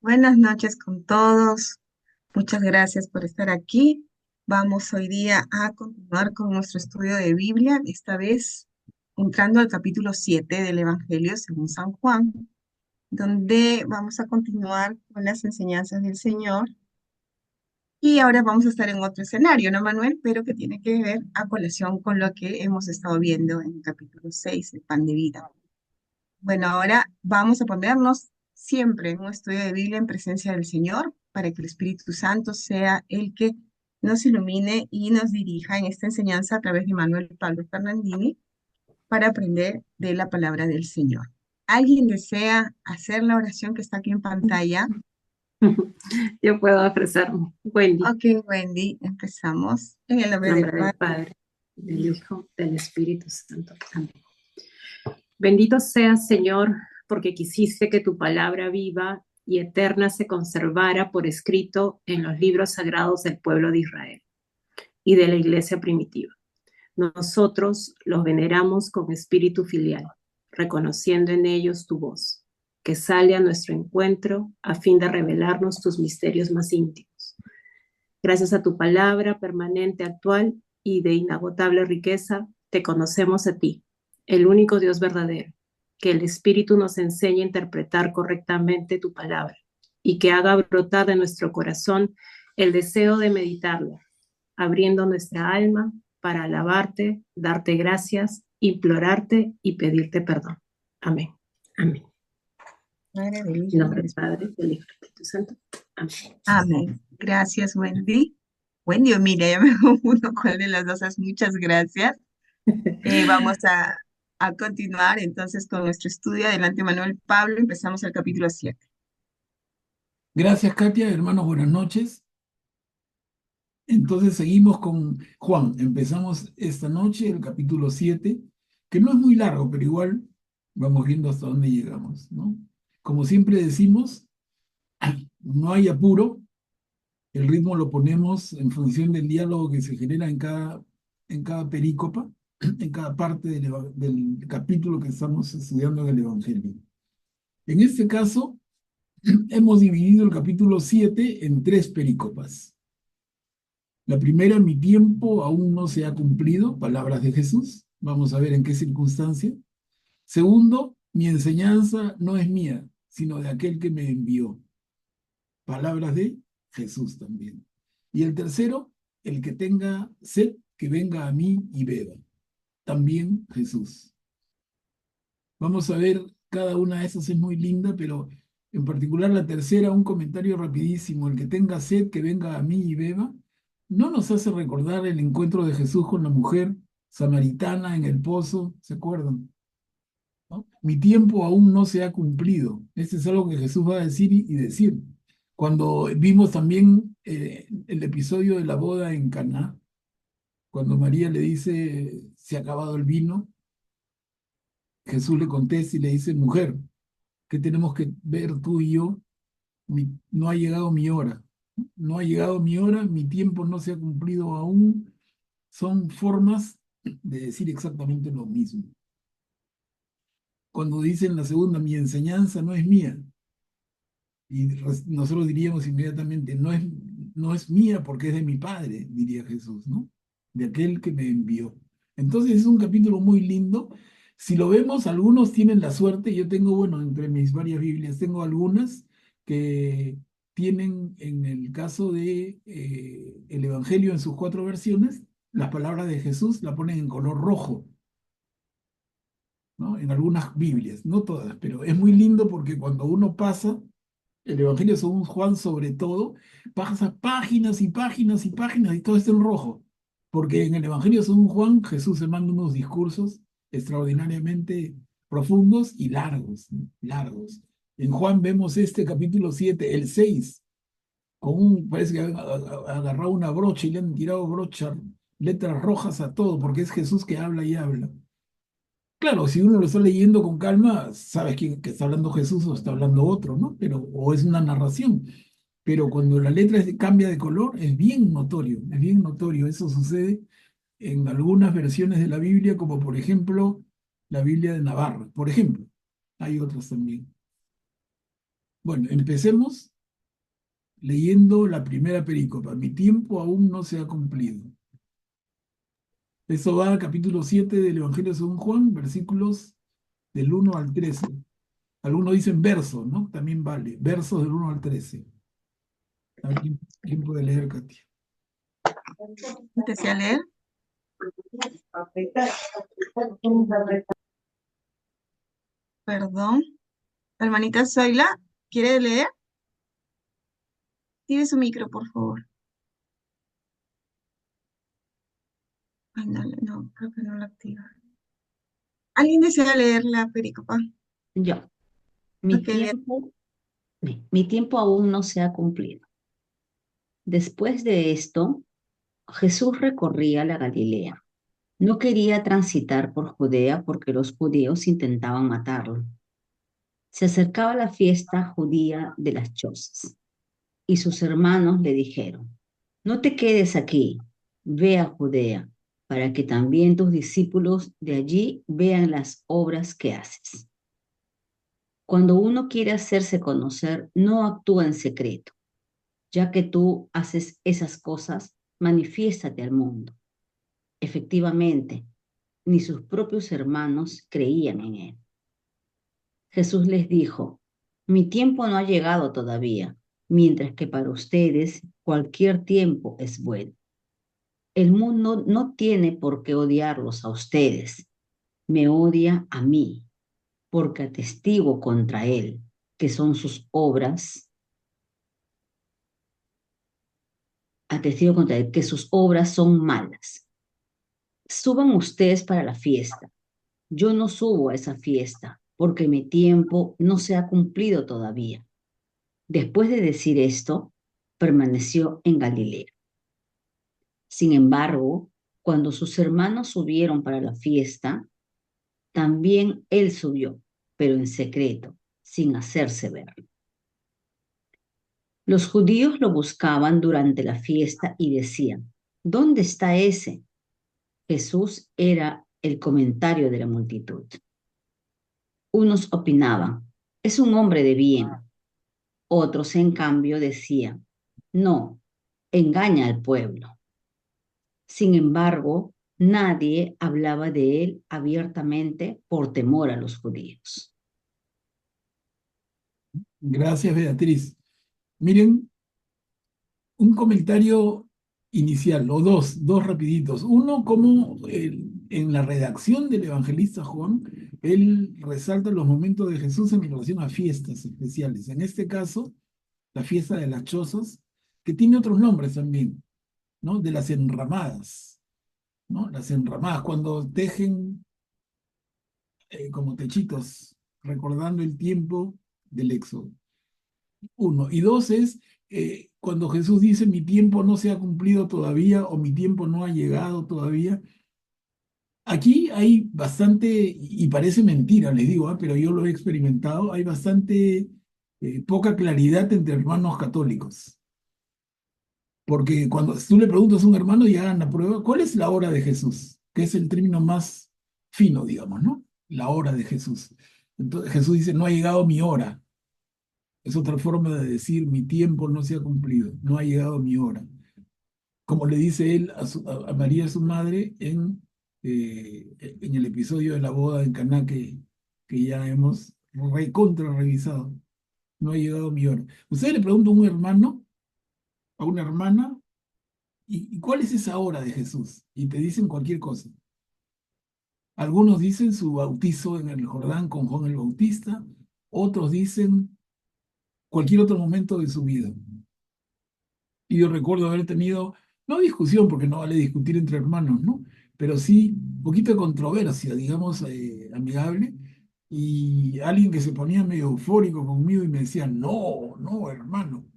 Buenas noches con todos. Muchas gracias por estar aquí. Vamos hoy día a continuar con nuestro estudio de Biblia, esta vez entrando al capítulo 7 del Evangelio según San Juan, donde vamos a continuar con las enseñanzas del Señor. Y ahora vamos a estar en otro escenario, ¿no, Manuel? Pero que tiene que ver a colación con lo que hemos estado viendo en el capítulo 6, el pan de vida. Bueno, ahora vamos a ponernos siempre en un estudio de Biblia en presencia del Señor para que el Espíritu Santo sea el que nos ilumine y nos dirija en esta enseñanza a través de Manuel Pablo Fernandini para aprender de la palabra del Señor. ¿Alguien desea hacer la oración que está aquí en pantalla? Yo puedo ofrecerme. Wendy, Ok, Wendy, empezamos en el nombre en del nombre del Padre. Padre, del Hijo, del Espíritu Santo. Amén. Bendito seas, Señor, porque quisiste que tu palabra viva y eterna se conservara por escrito en los libros sagrados del pueblo de Israel y de la iglesia primitiva. Nosotros los veneramos con espíritu filial, reconociendo en ellos tu voz, que sale a nuestro encuentro a fin de revelarnos tus misterios más íntimos. Gracias a tu palabra permanente, actual y de inagotable riqueza, te conocemos a ti, el único Dios verdadero. Que el Espíritu nos enseñe a interpretar correctamente tu palabra y que haga brotar de nuestro corazón el deseo de meditarla, abriendo nuestra alma para alabarte, darte gracias, implorarte y pedirte perdón. Amén. Amén. Padre, del En Hijo y nombre del del Espíritu. Padre, del Hijo y del Espíritu Santo. Amén. Amén. Gracias, Wendy. Wendy o Mira, ya me confundo cuál de las dos es. Muchas gracias. Vamos a continuar entonces con nuestro estudio. Adelante, Manuel Pablo. Empezamos el capítulo 7. Gracias, Katia. Hermanos, buenas noches. Entonces seguimos con Juan. Empezamos esta noche el capítulo 7, que no es muy largo, pero igual vamos viendo hasta dónde llegamos, ¿no? Como siempre decimos, no hay apuro, el ritmo lo ponemos en función del diálogo que se genera en cada perícopa, en cada parte del capítulo que estamos estudiando en el Evangelio. En este caso, hemos dividido el capítulo 7 en tres perícopas. La primera, mi tiempo aún no se ha cumplido, palabras de Jesús. Vamos a ver en qué circunstancia. Segundo, mi enseñanza no es mía, sino de aquel que me envió. Palabras de Jesús también. Y el tercero, el que tenga sed, que venga a mí y beba. También Jesús. Vamos a ver, cada una de esas es muy linda, pero en particular la tercera, un comentario rapidísimo, el que tenga sed, que venga a mí y beba, no nos hace recordar el encuentro de Jesús con la mujer samaritana en el pozo, ¿se acuerdan? ¿No? Mi tiempo aún no se ha cumplido. Este es algo que Jesús va a decir y decir. Cuando vimos también el episodio de la boda en Caná, cuando María le dice, se ha acabado el vino, Jesús le contesta y le dice, mujer, ¿qué tenemos que ver tú y yo? No ha llegado mi hora. No ha llegado mi hora, mi tiempo no se ha cumplido aún. Son formas de decir exactamente lo mismo. Cuando dicen la segunda, mi enseñanza no es mía, y nosotros diríamos inmediatamente, no es mía porque es de mi Padre, diría Jesús, ¿no? De aquel que me envió. Entonces es un capítulo muy lindo. Si lo vemos, algunos tienen la suerte, yo tengo, bueno, entre mis varias Biblias, tengo algunas que tienen, en el caso de el Evangelio en sus cuatro versiones, las palabras de Jesús la ponen en color rojo, ¿no? En algunas Biblias, no todas, pero es muy lindo porque cuando uno pasa el Evangelio según Juan, sobre todo, pasa páginas y páginas y páginas y todo está en rojo. Porque en el Evangelio según Juan, Jesús se manda unos discursos extraordinariamente profundos y largos, ¿no? Largos. En Juan vemos este capítulo 7, el 6, parece que agarrado una brocha y le han tirado brocha, letras rojas a todo, porque es Jesús que habla y habla. Claro, si uno lo está leyendo con calma, sabes que está hablando Jesús o está hablando otro, ¿no? Pero, o es una narración. Pero cuando la letra cambia de color, es bien notorio, es bien notorio. Eso sucede en algunas versiones de la Biblia, como por ejemplo la Biblia de Navarra, por ejemplo. Hay otras también. Bueno, empecemos leyendo la primera perícopa. Mi tiempo aún no se ha cumplido. Eso va al capítulo 7 del Evangelio según Juan, versículos del 1 al 13. Algunos dicen versos, ¿no? También vale. Versos del 1 al 13. A ver quién puede leer, Katia. Empecé a leer. Perdón. Hermanita Zoila, ¿quiere leer? Tire su micro, por favor. Ay, no, no, creo que no la activa. ¿Alguien desea leer la pericopa? Yo, mi Ok, lea. tiempo, mi tiempo aún no se ha cumplido. Después de esto, Jesús recorría la Galilea. No quería transitar por Judea porque los judíos intentaban matarlo. Se acercaba la fiesta judía de las Chozas y sus hermanos le dijeron: no te quedes aquí, ve a Judea, para que también tus discípulos de allí vean las obras que haces. Cuando uno quiere hacerse conocer, no actúa en secreto. Ya que tú haces esas cosas, manifiéstate al mundo. Efectivamente, ni sus propios hermanos creían en él. Jesús les dijo: mi tiempo no ha llegado todavía, mientras que para ustedes cualquier tiempo es bueno. El mundo no tiene por qué odiarlos a ustedes. Me odia a mí, porque atestigo contra él, que son sus obras, atestigo contra él, que sus obras son malas. Suban ustedes para la fiesta. Yo no subo a esa fiesta, porque mi tiempo no se ha cumplido todavía. Después de decir esto, permaneció en Galilea. Sin embargo, cuando sus hermanos subieron para la fiesta, también él subió, pero en secreto, sin hacerse ver. Los judíos lo buscaban durante la fiesta y decían: ¿dónde está ese? Jesús era el comentario de la multitud. Unos opinaban: es un hombre de bien. Otros, en cambio, decían: no, engaña al pueblo. Sin embargo, nadie hablaba de él abiertamente por temor a los judíos. Gracias, Beatriz. Miren, un comentario inicial, o dos rapiditos. Uno, como en la redacción del evangelista Juan, él resalta los momentos de Jesús en relación a fiestas especiales. En este caso, la fiesta de las chozas, que tiene otros nombres también, ¿no? De las enramadas, ¿no? Las enramadas, cuando tejen como techitos, recordando el tiempo del éxodo. Uno. Y dos es cuando Jesús dice: mi tiempo no se ha cumplido todavía o mi tiempo no ha llegado todavía. Aquí hay bastante, y parece mentira, les digo, pero yo lo he experimentado, hay bastante poca claridad entre hermanos católicos. Porque cuando tú le preguntas a un hermano y hagan la prueba, ¿cuál es la hora de Jesús? Que es el término más fino, digamos, ¿no? La hora de Jesús. Entonces Jesús dice: no ha llegado mi hora. Es otra forma de decir: mi tiempo no se ha cumplido, no ha llegado mi hora. Como le dice él a María, su madre, en el episodio de la boda en Caná que ya hemos recontra revisado. No ha llegado mi hora. Usted le pregunta a un hermano, a una hermana, ¿y cuál es esa hora de Jesús? Y te dicen cualquier cosa. Algunos dicen su bautizo en el Jordán con Juan el Bautista, otros dicen cualquier otro momento de su vida. Y yo recuerdo haber tenido, no discusión, porque no vale discutir entre hermanos, ¿no? Pero sí un poquito de controversia, digamos, amigable, y alguien que se ponía medio eufórico conmigo y me decía: no, no, hermano,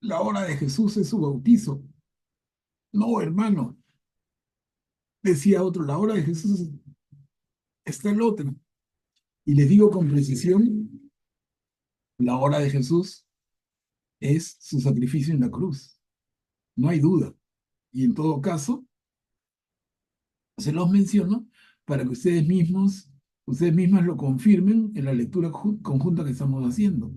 la hora de Jesús es su bautizo. No, hermano, decía otro, la hora de Jesús está el otro. Y les digo con precisión, la hora de Jesús es su sacrificio en la cruz. No hay duda. Y en todo caso, se los menciono para que ustedes mismas lo confirmen en la lectura conjunta que estamos haciendo.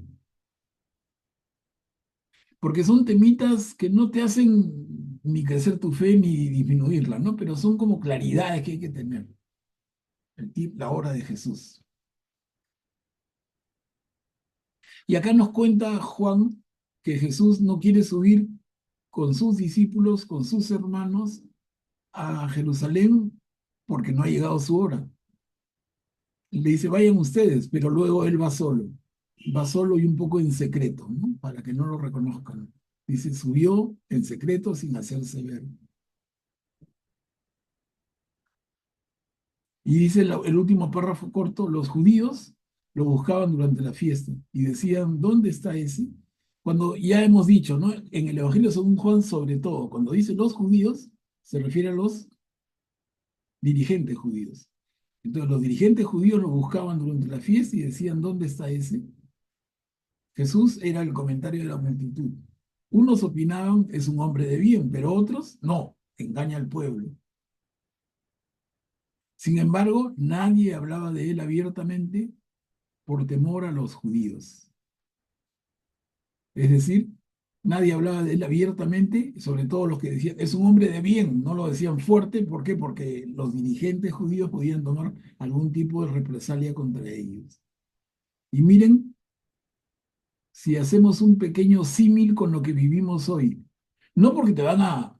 porque son temitas que no te hacen ni crecer tu fe ni disminuirla, ¿no? Pero son como claridades que hay que tener. La hora de Jesús. Y acá nos cuenta Juan que Jesús no quiere subir con sus discípulos, con sus hermanos, a Jerusalén porque no ha llegado su hora. Le dice, vayan ustedes, pero luego él va solo y un poco en secreto, ¿no? Para que no lo reconozcan. Dice, subió en secreto sin hacerse ver. Y dice el último párrafo corto, los judíos lo buscaban durante la fiesta y decían, ¿dónde está ese? Cuando ya hemos dicho, ¿no? En el Evangelio según Juan, sobre todo, cuando dice los judíos, se refiere a los dirigentes judíos. Entonces los dirigentes judíos lo buscaban durante la fiesta y decían, ¿dónde está ese? Jesús era el comentario de la multitud. Unos opinaban, es un hombre de bien, pero otros, no, engaña al pueblo. Sin embargo, nadie hablaba de él abiertamente por temor a los judíos. Es decir, nadie hablaba de él abiertamente, sobre todo los que decían, es un hombre de bien, no lo decían fuerte, ¿por qué? Porque los dirigentes judíos podían tomar algún tipo de represalia contra ellos. Y miren, si hacemos un pequeño símil con lo que vivimos hoy, no porque te van a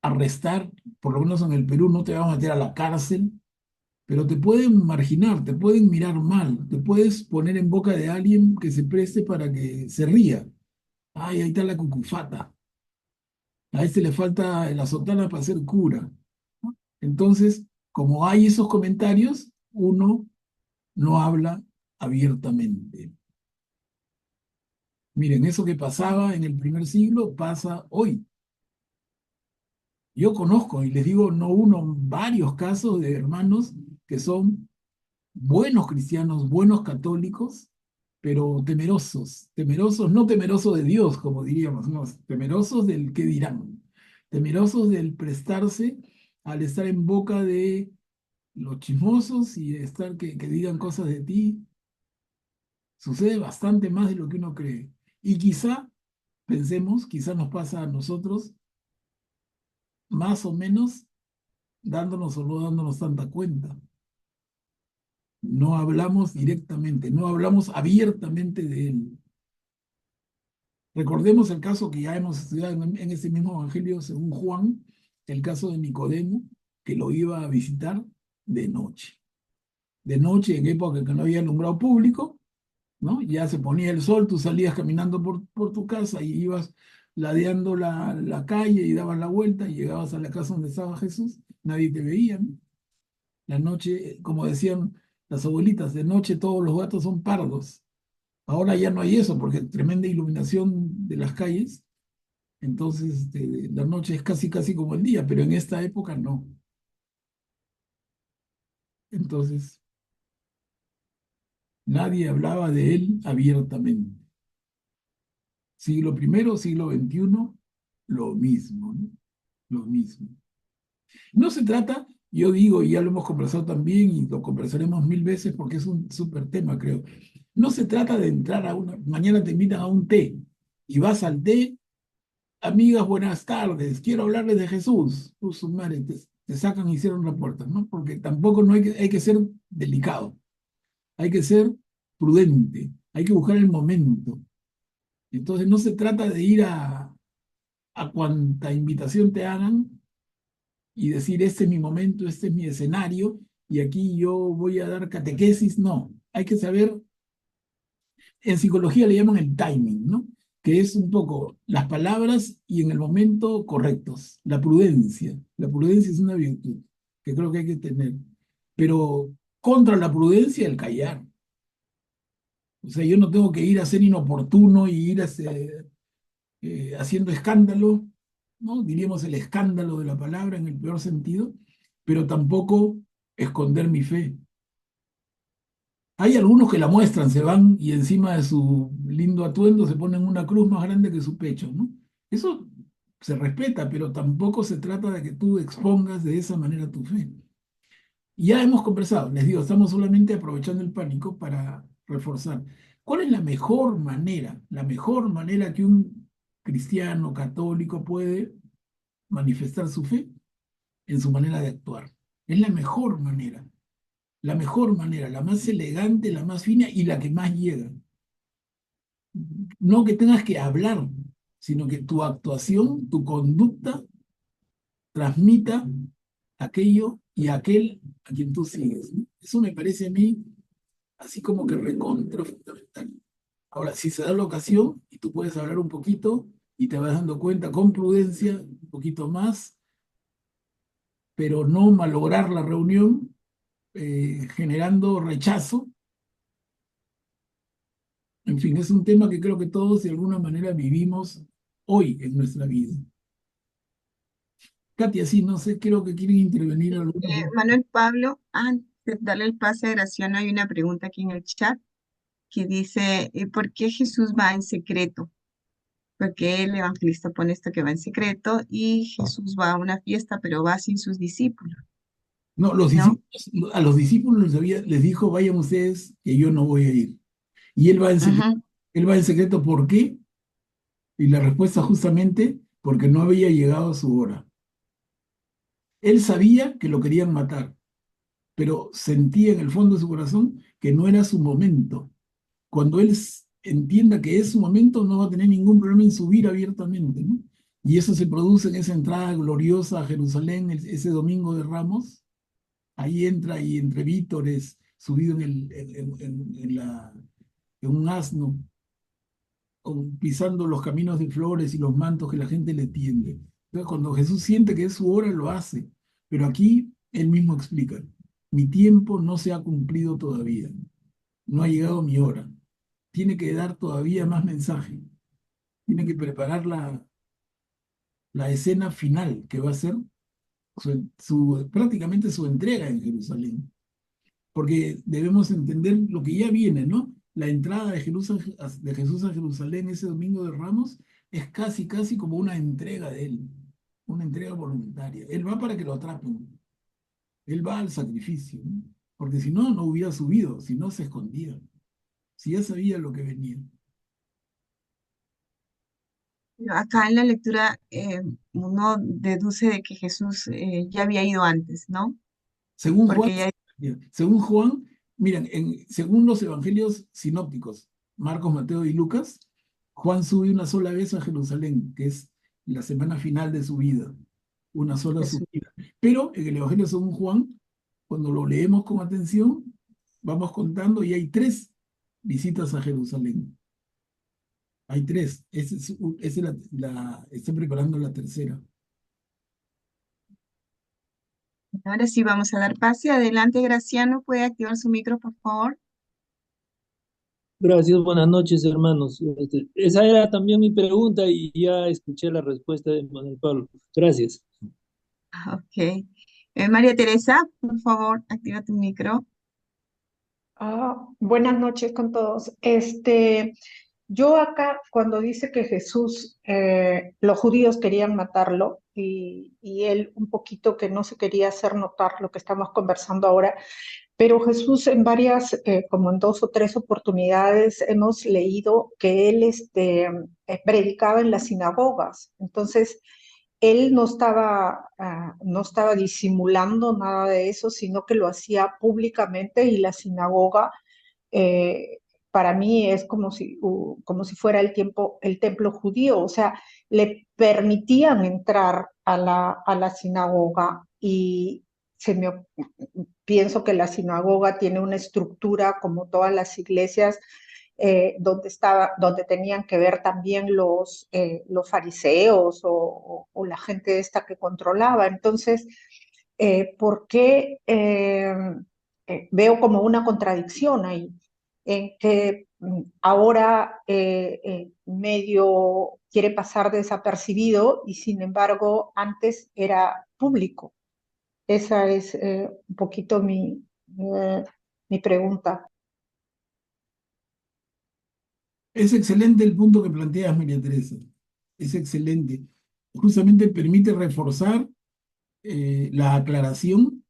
arrestar, por lo menos en el Perú, no te van a meter a la cárcel, pero te pueden marginar, te pueden mirar mal, te puedes poner en boca de alguien que se preste para que se ría. Ay, ahí está la cucufata. A este le falta la sotana para ser cura. Entonces, como hay esos comentarios, uno no habla abiertamente. Miren, eso que pasaba en el primer siglo pasa hoy. Yo conozco, y les digo, no uno, varios casos de hermanos que son buenos cristianos, buenos católicos, pero temerosos, temerosos, no temerosos de Dios, como diríamos, no, temerosos del qué dirán, temerosos del prestarse al estar en boca de los chismosos y de estar que digan cosas de ti. Sucede bastante más de lo que uno cree. Y quizá, pensemos, quizá nos pasa a nosotros, más o menos, dándonos o no dándonos tanta cuenta. No hablamos directamente, no hablamos abiertamente de él. Recordemos el caso que ya hemos estudiado en ese mismo Evangelio según Juan, el caso de Nicodemo, que lo iba a visitar de noche. De noche, en época que no había alumbrado público, ¿no? Ya se ponía el sol, tú salías caminando por tu casa y ibas ladeando la calle y dabas la vuelta y llegabas a la casa donde estaba Jesús, nadie te veía, ¿no? La noche, como decían las abuelitas, de noche todos los gatos son pardos. Ahora ya no hay eso porque tremenda iluminación de las calles, entonces la noche es casi casi como el día, pero en esta época no. Entonces nadie hablaba de él abiertamente. Siglo I, siglo XXI, lo mismo, ¿no? Lo mismo. No se trata, yo digo, y ya lo hemos conversado también y lo conversaremos mil veces porque es un súper tema, creo. No se trata de entrar a una, mañana te invitan a un té y vas al té, amigas, buenas tardes, quiero hablarles de Jesús. Su madre, te sacan y cierran la puerta, ¿no? Porque tampoco no hay que ser delicado, hay que ser prudente, hay que buscar el momento. Entonces no se trata de ir a cuanta invitación te hagan y decir, este es mi momento, este es mi escenario, y aquí yo voy a dar catequesis. No, hay que saber, en psicología le llaman el timing, ¿no? Que es un poco las palabras y en el momento correctos, la prudencia. La prudencia es una virtud que creo que hay que tener, pero contra la prudencia el callar. O sea, yo no tengo que ir a ser inoportuno y ir haciendo escándalo, ¿no? Diríamos el escándalo de la palabra en el peor sentido, pero tampoco esconder mi fe. Hay algunos que la muestran, se van y encima de su lindo atuendo se ponen una cruz más grande que su pecho, ¿no? Eso se respeta, pero tampoco se trata de que tú expongas de esa manera tu fe. Y ya hemos conversado, les digo, estamos solamente aprovechando el pánico para reforzar. ¿Cuál es la mejor manera que un cristiano, católico, puede manifestar su fe en su manera de actuar. Es la mejor manera, la más elegante, la más fina y la que más llega. No que tengas que hablar, sino que tu actuación, tu conducta, transmita aquello y aquel a quien tú sigues, ¿no? Eso me parece a mí así como que recontra fundamental. Ahora, si se da la ocasión y tú puedes hablar un poquito y te vas dando cuenta con prudencia, un poquito más, pero no malograr la reunión generando rechazo. En fin, es un tema que creo que todos de alguna manera vivimos hoy en nuestra vida. Katia, sí, no sé, creo que quieren intervenir algunos. Manuel Pablo, antes de darle el pase a Graciano, hay una pregunta aquí en el chat que dice, ¿por qué Jesús va en secreto? Porque el evangelista pone esto que va en secreto y Jesús va a una fiesta, pero va sin sus discípulos, No, ¿no? a los discípulos les dijo, vayan ustedes, que yo no voy a ir. Y él va en secreto. Ujú. Él va en secreto, ¿por qué? Y la respuesta justamente porque no había llegado su hora. Él sabía que lo querían matar, pero sentía en el fondo de su corazón que no era su momento. Cuando él entienda que es su momento, no va a tener ningún problema en subir abiertamente, ¿no? Y eso se produce en esa entrada gloriosa a Jerusalén, ese domingo de Ramos. Ahí entra y entre vítores, subido en un asno, pisando los caminos de flores y los mantos que la gente le tiende. Entonces, cuando Jesús siente que es su hora, lo hace. Pero aquí él mismo explica, mi tiempo no se ha cumplido todavía, no ha llegado mi hora. Tiene que dar todavía más mensaje, tiene que preparar la escena final, que va a ser prácticamente su entrega en Jerusalén. Porque debemos entender lo que ya viene, ¿no? La entrada de Jesús a Jerusalén ese domingo de Ramos es casi, casi como una entrega de él, una entrega voluntaria. Él va para que lo atrapen, él va al sacrificio, ¿no? Porque si no, no hubiera subido, si no se escondía, si ya sabía lo que venía. Acá en la lectura uno deduce de que Jesús ya había ido antes, ¿no? Según Juan, Porque ya... según Juan, miren, según los evangelios sinópticos, Marcos, Mateo y Lucas, Juan sube una sola vez a Jerusalén, que es la semana final de su vida, una sola Jesús. subida. Pero en el evangelio según Juan, cuando lo leemos con atención, vamos contando y hay 3 visitas a Jerusalén. Hay 3. Estoy preparando la tercera. Ahora sí vamos a dar pase. Adelante, Graciano, ¿puede activar su micro, por favor? Gracias, buenas noches, hermanos. Esa era también mi pregunta y ya escuché la respuesta de Manuel Pablo. Gracias. Ok. María Teresa, por favor, activa tu micro. Buenas noches con todos. Yo acá, cuando dice que Jesús, los judíos querían matarlo y él un poquito que no se quería hacer notar lo que estamos conversando ahora, pero Jesús en varias, como en 2 o 3 oportunidades, hemos leído que él predicaba en las sinagogas. Entonces, él no estaba disimulando nada de eso, sino que lo hacía públicamente y la sinagoga eh, para mí es como si fuera el templo judío, o sea, le permitían entrar a la sinagoga y se me, pienso que la sinagoga tiene una estructura como todas las iglesias donde tenían que ver también los fariseos o la gente esta que controlaba. Entonces, ¿por qué veo como una contradicción ahí? En que ahora medio quiere pasar desapercibido y sin embargo antes era público. Esa es un poquito mi pregunta. Es excelente el punto que planteas, María Teresa. Es excelente. Justamente permite reforzar la aclaración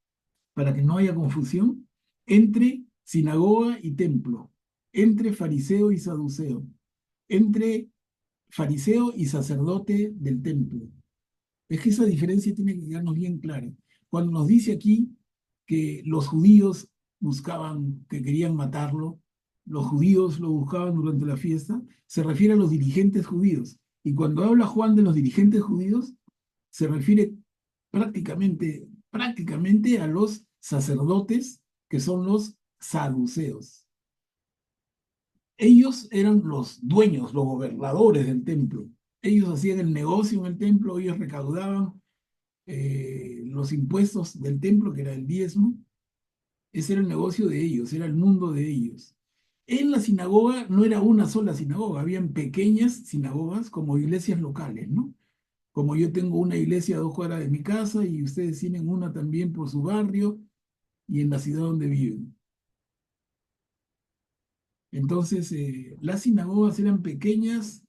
para que no haya confusión entre sinagoga y templo, entre fariseo y saduceo, entre fariseo y sacerdote del templo. Es que esa diferencia tiene que quedarnos bien clara. Cuando nos dice aquí que los judíos buscaban, que querían matarlo, los judíos lo buscaban durante la fiesta, se refiere a los dirigentes judíos. Y cuando habla Juan de los dirigentes judíos, se refiere prácticamente a los sacerdotes, que son los saduceos. Ellos eran los dueños, los gobernadores del templo. Ellos hacían el negocio en el templo, ellos recaudaban los impuestos del templo, que era el diezmo. Ese era el negocio de ellos, era el mundo de ellos. En la sinagoga no era una sola sinagoga, habían pequeñas sinagogas como iglesias locales, ¿no? Como yo tengo una iglesia a 2 cuadras de mi casa y ustedes tienen una también por su barrio y en la ciudad donde viven. Entonces, las sinagogas eran pequeños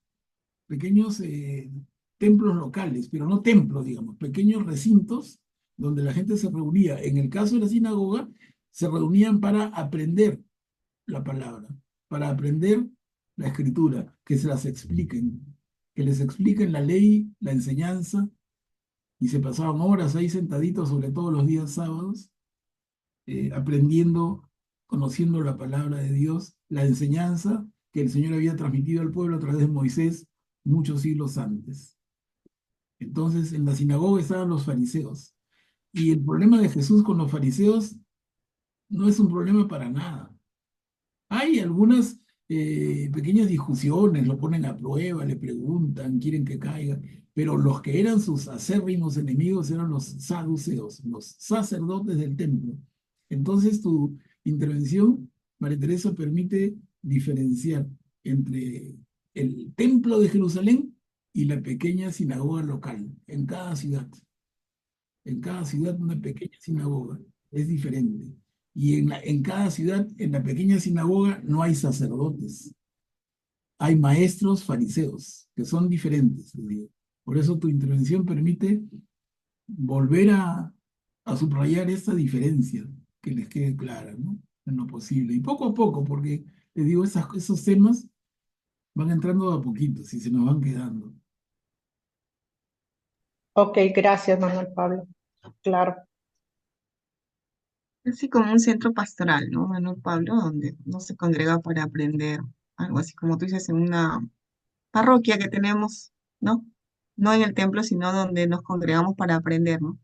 templos locales, pero no templos, digamos, pequeños recintos donde la gente se reunía. En el caso de la sinagoga, se reunían para aprender la palabra, para aprender la escritura, que se las expliquen, que les expliquen la ley, la enseñanza, y se pasaban horas ahí sentaditos, sobre todo los días sábados, aprendiendo, conociendo la palabra de Dios, la enseñanza que el Señor había transmitido al pueblo a través de Moisés muchos siglos antes. Entonces, en la sinagoga estaban los fariseos. Y el problema de Jesús con los fariseos no es un problema para nada. Hay algunas pequeñas discusiones, lo ponen a prueba, le preguntan, quieren que caiga, pero los que eran sus acérrimos enemigos eran los saduceos, los sacerdotes del templo. Entonces tu intervención, María Teresa, permite diferenciar entre el templo de Jerusalén y la pequeña sinagoga local, en cada ciudad. En cada ciudad una pequeña sinagoga es diferente. Y en cada ciudad, en la pequeña sinagoga, no hay sacerdotes. Hay maestros fariseos, que son diferentes. Por eso tu intervención permite volver a subrayar esta diferencia, que les quede clara, ¿no? En lo posible. Y poco a poco, porque, les digo, esos temas van entrando a poquitos y se nos van quedando. Ok, gracias, Manuel Pablo. Claro. Así como un centro pastoral, ¿no, Manuel Pablo? Donde uno se congrega para aprender, algo así como tú dices, en una parroquia que tenemos, ¿no? No en el templo, sino donde nos congregamos para aprender, ¿no?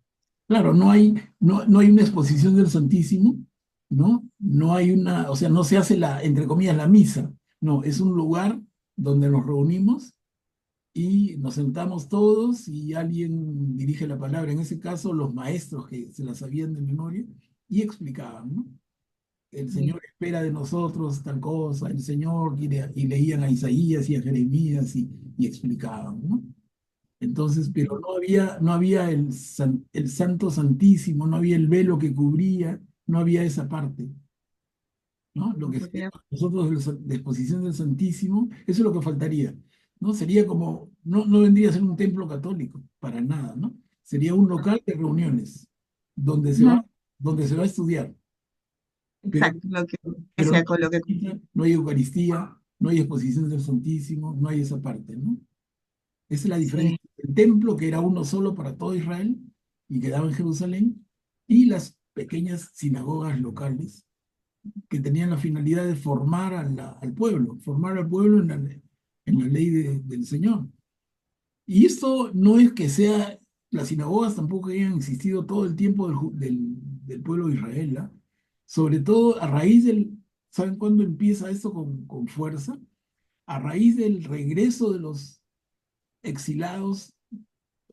Claro, no hay una exposición del Santísimo, ¿no? No hay una, o sea, no se hace entre comillas, la misa. No, es un lugar donde nos reunimos y nos sentamos todos y alguien dirige la palabra, en ese caso los maestros que se la sabían de memoria, y explicaban, ¿no? El Señor espera de nosotros tal cosa, el Señor quiere, y leían a Isaías y a Jeremías y explicaban, ¿no? Entonces, pero no había el Santo Santísimo, no había el velo que cubría, no había esa parte, ¿no? Lo que Porque sería nosotros de exposición del Santísimo, eso es lo que faltaría, ¿no? Sería como, no vendría a ser un templo católico, para nada, ¿no? Sería un local de reuniones, donde se ujú, va, donde se va a estudiar, pero, exacto, lo que pero no decía con lo que hay misa, no hay Eucaristía, no hay exposición del Santísimo, no hay esa parte, ¿no? Esa es la sí, diferencia entre el templo, que era uno solo para todo Israel y quedaba en Jerusalén, y las pequeñas sinagogas locales que tenían la finalidad de formar formar al pueblo en la ley del Señor. Y esto no es que sea, las sinagogas tampoco hayan existido todo el tiempo del pueblo de Israel, ¿ah? Sobre todo a raíz ¿saben cuándo empieza esto con fuerza? A raíz del regreso de los exilados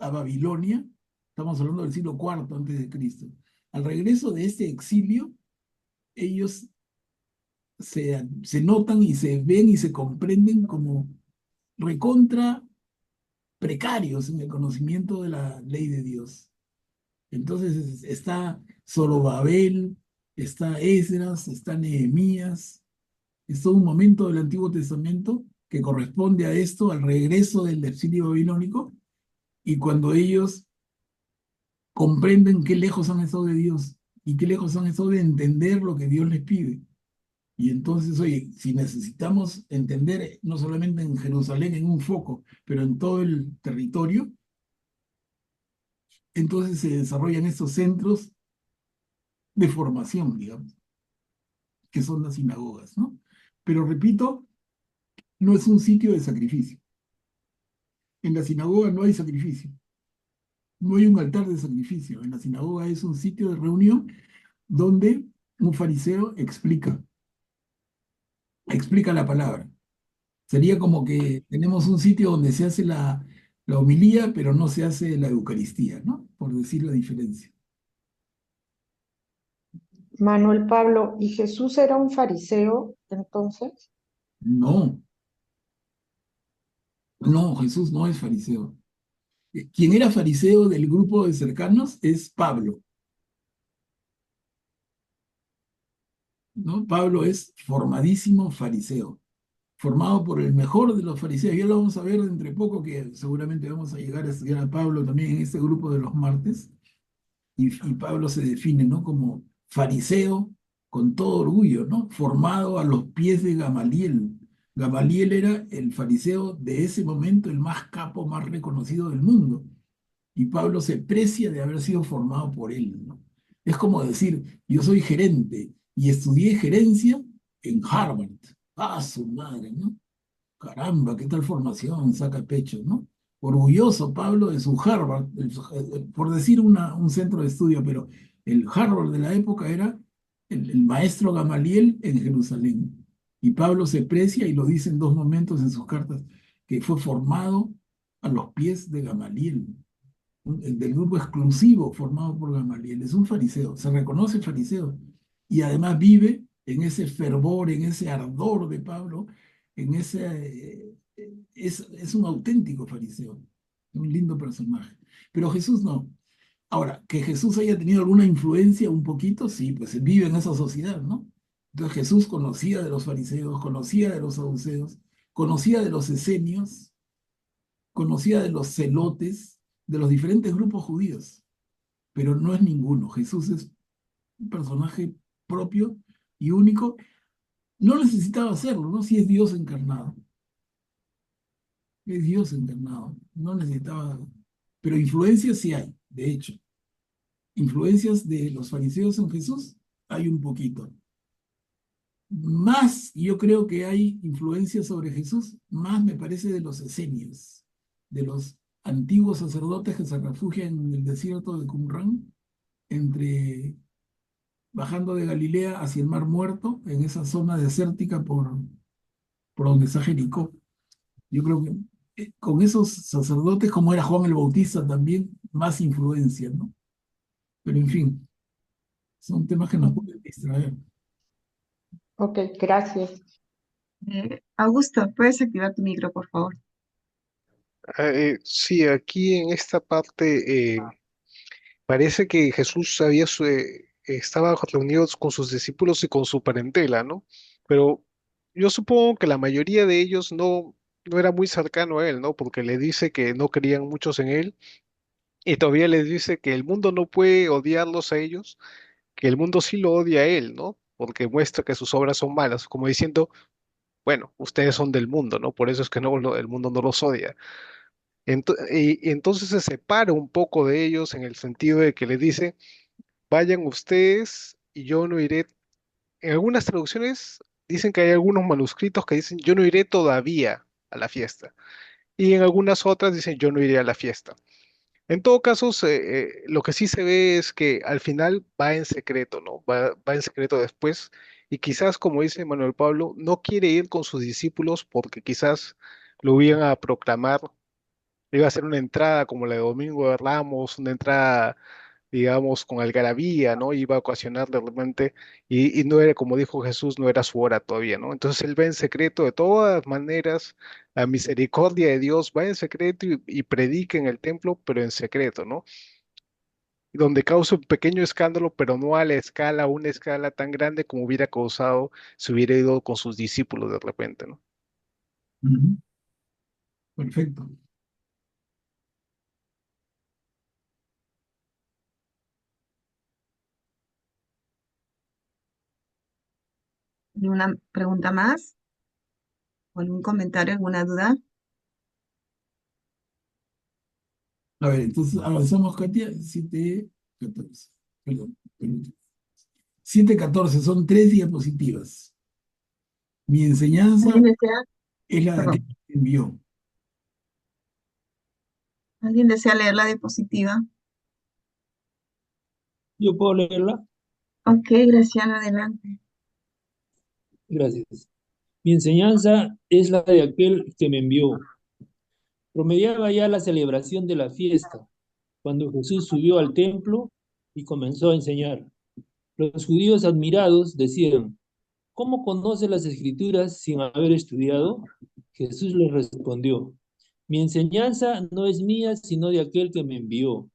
a Babilonia, estamos hablando del siglo IV antes de Cristo. Al regreso de este exilio, ellos se notan y se ven y se comprenden como recontra precarios en el conocimiento de la ley de Dios. Entonces está Zorobabel, está Esdras, está Nehemías, es todo un momento del Antiguo Testamento que corresponde a esto, al regreso del exilio babilónico, y cuando ellos comprenden qué lejos han estado de Dios y qué lejos han estado de entender lo que Dios les pide. Y entonces, oye, si necesitamos entender no solamente en Jerusalén, en un foco, pero en todo el territorio, entonces se desarrollan estos centros de formación, digamos, que son las sinagogas, ¿no? Pero repito, no es un sitio de sacrificio. En la sinagoga no hay sacrificio, no hay un altar de sacrificio. En la sinagoga es un sitio de reunión donde un fariseo explica la palabra. Sería como que tenemos un sitio donde se hace la homilía, pero no se hace la Eucaristía, ¿no? Por decir la diferencia. Manuel Pablo, ¿y Jesús era un fariseo entonces? No, no, Jesús no es fariseo. Quien era fariseo del grupo de cercanos es Pablo, ¿no? Pablo es formadísimo fariseo, formado por el mejor de los fariseos. Ya lo vamos a ver dentro de poco, que seguramente vamos a llegar a estudiar a Pablo también en este grupo de los martes. Y Pablo se define, ¿no? Como fariseo con todo orgullo, ¿no? Formado a los pies de Gamaliel. Gamaliel era el fariseo de ese momento, el más capo, más reconocido del mundo. Y Pablo se precia de haber sido formado por él, ¿no? Es como decir, yo soy gerente y estudié gerencia en Harvard. Ah, su madre, ¿no? Caramba, qué tal formación, saca pecho, ¿no? Orgulloso Pablo de su Harvard, por decir un centro de estudio, pero el Harvard de la época era el maestro Gamaliel en Jerusalén. Y Pablo se precia y lo dice en dos momentos en sus cartas, que fue formado a los pies de Gamaliel, del grupo exclusivo formado por Gamaliel. Es un fariseo, se reconoce fariseo y además vive en ese fervor, en ese ardor de Pablo, en es un auténtico fariseo, un lindo personaje. Pero Jesús no. Ahora, que Jesús haya tenido alguna influencia un poquito, sí, pues él vive en esa sociedad, ¿no? Entonces Jesús conocía de los fariseos, conocía de los saduceos, conocía de los esenios, conocía de los celotes, de los diferentes grupos judíos, pero no es ninguno. Jesús es un personaje propio y único. No necesitaba hacerlo, ¿no? Si es Dios encarnado. Es Dios encarnado. No necesitaba. Pero influencias sí hay, de hecho. Influencias de los fariseos en Jesús hay un poquito. Más yo creo que hay influencia sobre Jesús, más me parece de los esenios, de los antiguos sacerdotes que se refugian en el desierto de Qumran, entre bajando de Galilea hacia el Mar Muerto, en esa zona desértica por donde está Jericó. Yo creo que con esos sacerdotes, como era Juan el Bautista también, más influencia, ¿no? Pero en fin, son temas que nos pueden distraer. Ok, gracias. Augusto, ¿puedes activar tu micro, por favor? Sí, aquí en esta parte parece que Jesús estaba reunido con sus discípulos y con su parentela, ¿no? Pero yo supongo que la mayoría de ellos no era muy cercano a él, ¿no? Porque le dice que no creían muchos en él y todavía les dice que el mundo no puede odiarlos a ellos, que el mundo sí lo odia a él, ¿no? Porque muestra que sus obras son malas, como diciendo, bueno, ustedes son del mundo, ¿no? Por eso es que el mundo no los odia. Y entonces se separa un poco de ellos en el sentido de que le dice, vayan ustedes y yo no iré. En algunas traducciones dicen que hay algunos manuscritos que dicen, yo no iré todavía a la fiesta. Y en algunas otras dicen, yo no iré a la fiesta. En todo caso, lo que sí se ve es que al final va en secreto, ¿no? Va en secreto después. Y quizás, como dice Manuel Pablo, no quiere ir con sus discípulos porque quizás lo iban a proclamar. Iba a ser una entrada como la de Domingo de Ramos, una entrada, digamos, con algarabía, ¿no? Iba a ocasionar de repente, y no era, como dijo Jesús, no era su hora todavía, ¿no? Entonces él va en secreto, de todas maneras, la misericordia de Dios va en secreto y predica en el templo, pero en secreto, ¿no? Donde causa un pequeño escándalo, pero no a la escala, una escala tan grande como hubiera causado si hubiera ido con sus discípulos de repente, ¿no? Ujú. Perfecto. ¿Y una pregunta más? ¿O algún comentario, alguna duda? A ver, entonces avanzamos, Katia. 7:14. Perdón, perdón. 7:14, son 3 diapositivas. Mi enseñanza ¿Alguien desea, es la de aquel perdón, que me envió. alguien desea leer la diapositiva? ¿Yo puedo leerla? Ok, Graciela, adelante. Gracias. Mi enseñanza es la de aquel que me envió. Promediaba ya la celebración de la fiesta, cuando Jesús subió al templo y comenzó a enseñar. Los judíos admirados decían, ¿cómo conoce las escrituras sin haber estudiado? Jesús les respondió, mi enseñanza no es mía, sino de aquel que me envió.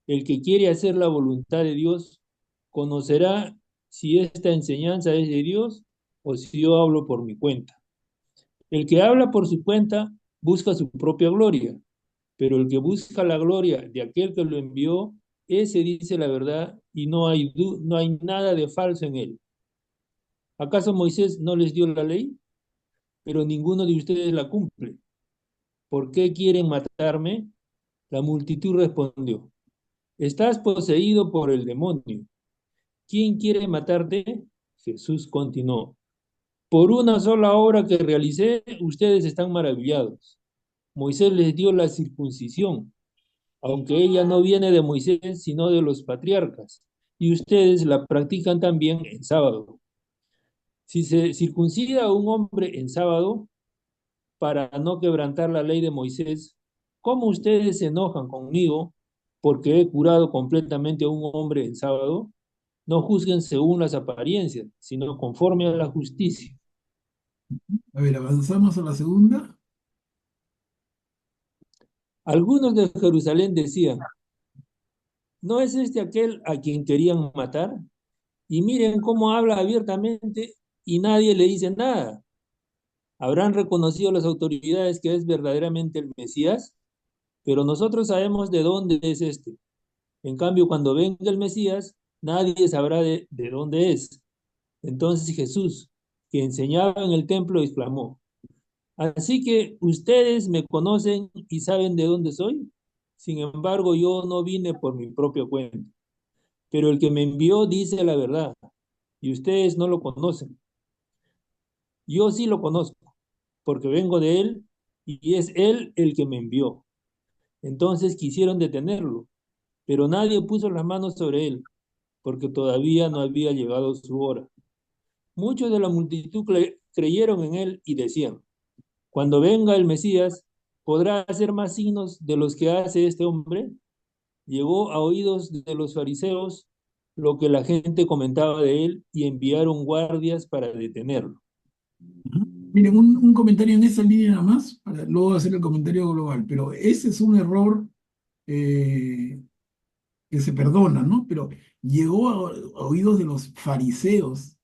El que quiere hacer la voluntad de Dios conocerá si esta enseñanza es de Dios o si yo hablo por mi cuenta. El que habla por su cuenta busca su propia gloria, pero el que busca la gloria de aquel que lo envió, ese dice la verdad y no hay nada de falso en él. ¿Acaso Moisés no les dio la ley? Pero ninguno de ustedes la cumple. ¿Por qué quieren matarme? La multitud respondió, estás poseído por el demonio. ¿Quién quiere matarte? Jesús continuó, por una sola obra que realicé, ustedes están maravillados. Moisés les dio la circuncisión, aunque ella no viene de Moisés, sino de los patriarcas, y ustedes la practican también en sábado. Si se circuncida a un hombre en sábado, para no quebrantar la ley de Moisés, ¿cómo ustedes se enojan conmigo porque he curado completamente a un hombre en sábado? No juzguen según las apariencias, sino conforme a la justicia. A ver, avanzamos a la segunda. Algunos de Jerusalén decían, ¿no es este aquel a quien querían matar? Y miren cómo habla abiertamente y nadie le dice nada. ¿Habrán reconocido las autoridades que es verdaderamente el Mesías? Pero nosotros sabemos de dónde es este. En cambio, cuando venga el Mesías, nadie sabrá de dónde es. Entonces Jesús, que enseñaba en el templo, exclamó, así que ustedes me conocen y saben de dónde soy. Sin embargo, yo no vine por mi propia cuenta, pero el que me envió dice la verdad, y ustedes no lo conocen. Yo sí lo conozco, porque vengo de él, y es él el que me envió. Entonces quisieron detenerlo, pero nadie puso las manos sobre él, porque todavía no había llegado su hora. Muchos de la multitud creyeron en él y decían, cuando venga el Mesías, ¿podrá hacer más signos de los que hace este hombre? Llegó a oídos de los fariseos lo que la gente comentaba de él y enviaron guardias para detenerlo. Ujú. Miren, un comentario en esa línea nada más, para luego hacer el comentario global, pero ese es un error eh, que se perdona, ¿no? Pero llegó a oídos de los fariseos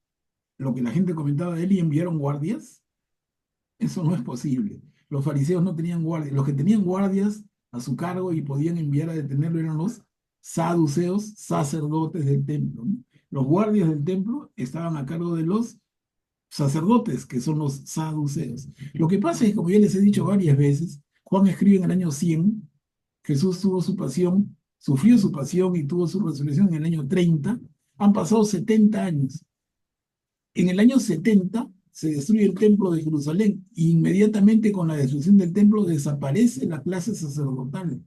lo que la gente comentaba de él y enviaron guardias. Eso no es posible. Los fariseos no tenían guardias. Los que tenían guardias a su cargo y podían enviar a detenerlo eran los saduceos, sacerdotes del templo, ¿no? Los guardias del templo estaban a cargo de los sacerdotes, que son los saduceos. Lo que pasa es, como ya les he dicho varias veces, Juan escribe en el año 100, Jesús tuvo su pasión, sufrió su pasión y tuvo su resurrección en el año 30. Han pasado 70 años. En el año 70 se destruye el templo de Jerusalén e inmediatamente con la destrucción del templo desaparece la clase sacerdotal.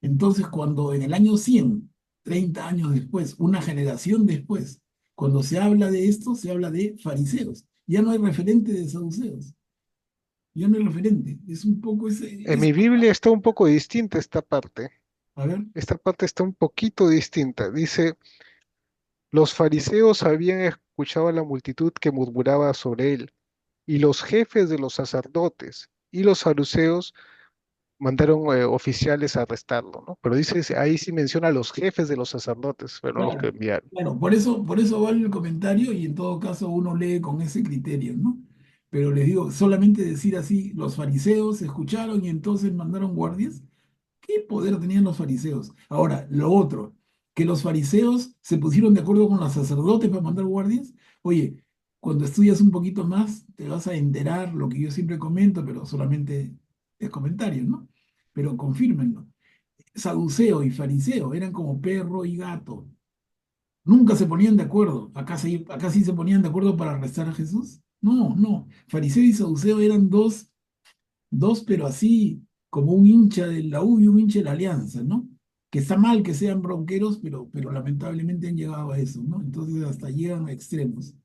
Entonces, cuando en el año 100, 30 años después, una generación después, cuando se habla de esto, se habla de fariseos. Ya no hay referente de saduceos. Ya no hay referente. Es un poco ese. En mi Biblia está un poco distinta esta parte. A ver. Esta parte está un poquito distinta. Dice, los fariseos habían escuchado a la multitud que murmuraba sobre él, y los jefes de los sacerdotes y los saduceos mandaron oficiales a arrestarlo, ¿no? Pero dice, ahí sí menciona a los jefes de los sacerdotes, pero no los que Claro, enviaron. claro, por eso vale el comentario y en todo caso uno lee con ese criterio, ¿no? Pero les digo, solamente decir así, los fariseos escucharon y entonces mandaron guardias. ¿Qué poder tenían los fariseos? Ahora, lo otro, que los fariseos se pusieron de acuerdo con los sacerdotes para mandar guardias. Oye, cuando estudias un poquito más, te vas a enterar lo que yo siempre comento, pero solamente es comentario, ¿no? Pero confírmenlo. Saduceo y fariseo eran como perro y gato. Nunca se ponían de acuerdo. Acá sí se ponían de acuerdo para arrestar a Jesús. No, no. Fariseo y saduceo eran dos, pero así como un hincha de la U y un hincha de la Alianza, ¿no? Que está mal que sean bronqueros, pero lamentablemente han llegado a eso, ¿no? Entonces hasta llegan a extremos,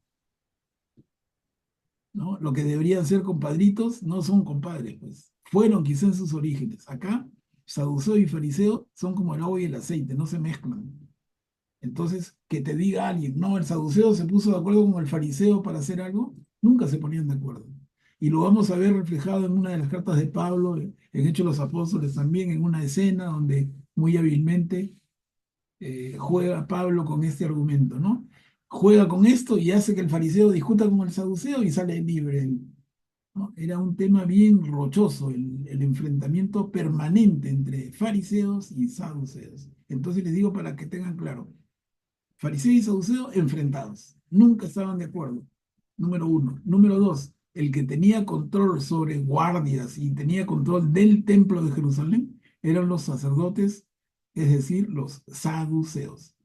¿no? Lo que deberían ser compadritos no son compadres, pues. Fueron quizá en sus orígenes. Acá, saduceo y fariseo son como el agua y el aceite, no se mezclan. Entonces, que te diga alguien, no, el saduceo se puso de acuerdo con el fariseo para hacer algo, nunca se ponían de acuerdo. Y lo vamos a ver reflejado en una de las cartas de Pablo, en Hechos de los Apóstoles también, en una escena donde muy hábilmente juega Pablo con este argumento, ¿no? Juega con esto y hace que el fariseo discuta con el saduceo y sale libre, ¿no? Era un tema bien rochoso, el enfrentamiento permanente entre fariseos y saduceos. Entonces les digo para que tengan claro, fariseo y saduceo enfrentados, nunca estaban de acuerdo, número uno. Número dos, el que tenía control sobre guardias y tenía control del templo de Jerusalén eran los sacerdotes, es decir, los saduceos,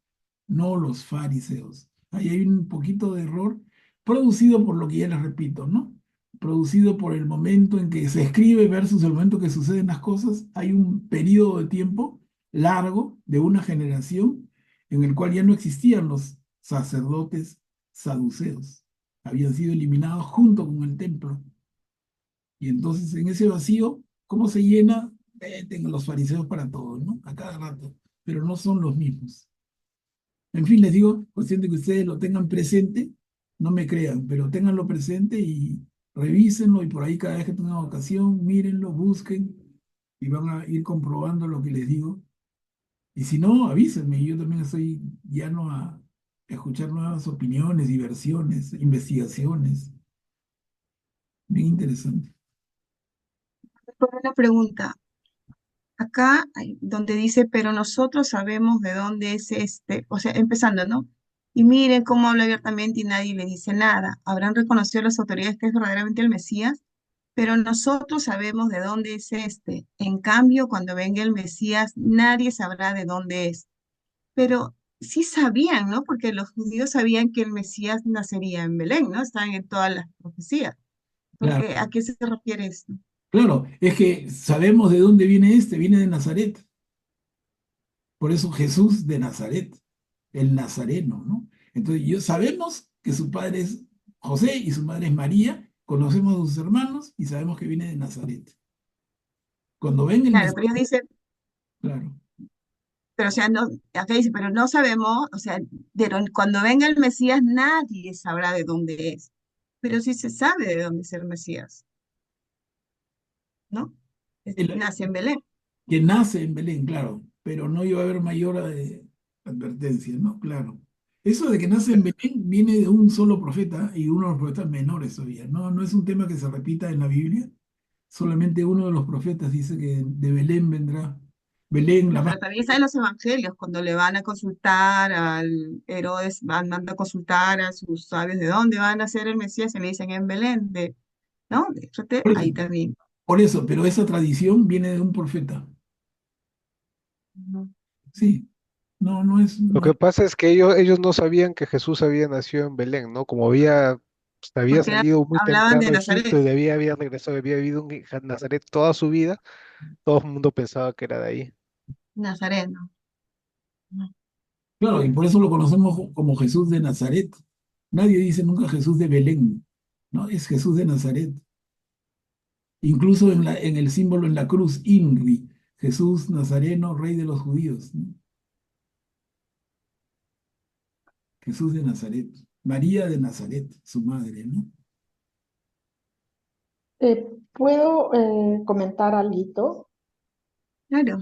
no los fariseos. Ahí hay un poquito de error producido por lo que ya les repito, ¿no? Producido por el momento en que se escribe versus el momento que suceden las cosas. Hay un periodo de tiempo largo de una generación en el cual ya no existían los sacerdotes saduceos. Habían sido eliminados junto con el templo. Y entonces en ese vacío, ¿cómo se llena? Tengan los fariseos para todos, ¿no? A cada rato, pero no son los mismos. En fin, les digo, cuestión de que ustedes lo tengan presente, no me crean, pero ténganlo presente y revísenlo y por ahí cada vez que tengan ocasión, mírenlo, busquen y van a ir comprobando lo que les digo. Y si no, avísenme, yo también estoy llano a escuchar nuevas opiniones, diversiones, investigaciones. Bien interesante. Después de la pregunta, acá donde dice, pero nosotros sabemos de dónde es este, o sea, empezando, ¿no? Y miren cómo habla abiertamente y nadie le dice nada. Habrán reconocido las autoridades que es verdaderamente el Mesías, pero nosotros sabemos de dónde es este. En cambio, cuando venga el Mesías, nadie sabrá de dónde es. Pero sí sabían, ¿no? Porque los judíos sabían que el Mesías nacería en Belén, ¿no? Estaban en todas las profecías. Claro, Porque, ¿a qué se refiere esto? claro, es que sabemos de dónde viene viene de Nazaret. Por eso Jesús de Nazaret, el nazareno, ¿no? Entonces, sabemos que su padre es José y su madre es María, conocemos a sus hermanos y sabemos que viene de Nazaret. Cuando ven el Claro, Mesías, pero ellos dicen, claro, pero o sea, no, acá dice, pero no sabemos, o sea, pero cuando venga el Mesías nadie sabrá de dónde es. Pero sí se sabe de dónde es el Mesías, ¿no? el- Nace en Belén. que nace en Belén, claro, pero no iba a haber mayor advertencia, ¿no? Claro. Eso de que nace en Belén viene de un solo profeta y uno de los profetas menores todavía, ¿no? No es un tema que se repita en la Biblia, solamente uno de los profetas dice que de Belén vendrá. Belén, la No, más... pero también está en los evangelios, cuando le van a consultar al Herodes, manda a consultar a sus sabios de dónde van a ser el Mesías, y le dicen en Belén, ¿no? Fíjate, Por eso, ahí también. por eso, pero esa tradición viene de un profeta. Ujú. Sí, no, no es... Lo que pasa es que ellos no sabían que Jesús había nacido en Belén, ¿no? Como había Porque salido muy hablaban temprano de de Egipto Nazaret, y había regresado, había vivido en Nazaret toda su vida, todo el mundo pensaba que era de ahí. Nazaret, ¿no? Claro, y por eso lo conocemos como Jesús de Nazaret. Nadie dice nunca Jesús de Belén, ¿no? Es Jesús de Nazaret. Incluso en el símbolo en la cruz, INRI, Jesús Nazareno, Rey de los Judíos, ¿no? Jesús de Nazaret. María de Nazaret, su madre, ¿no? ¿Puedo comentar algo? Claro.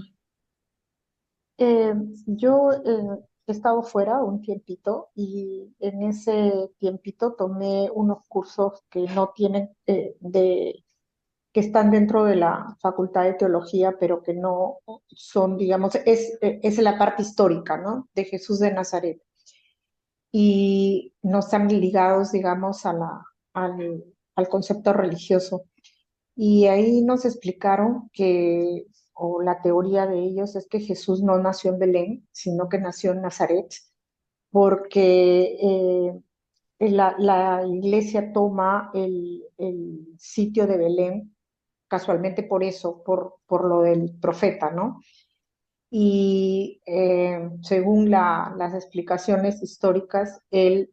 Eh, yo he estado fuera un tiempito y en ese tiempito tomé unos cursos que no tienen, que están dentro de la Facultad de Teología, pero que no son, digamos, es la parte histórica, ¿no? De Jesús de Nazaret. y no están ligados, digamos, al, al concepto religioso. Y ahí nos explicaron que, o la teoría de ellos es que Jesús no nació en Belén, sino que nació en Nazaret, porque la iglesia toma el sitio de Belén casualmente por eso, por lo del profeta, ¿no? Y según las explicaciones históricas, él,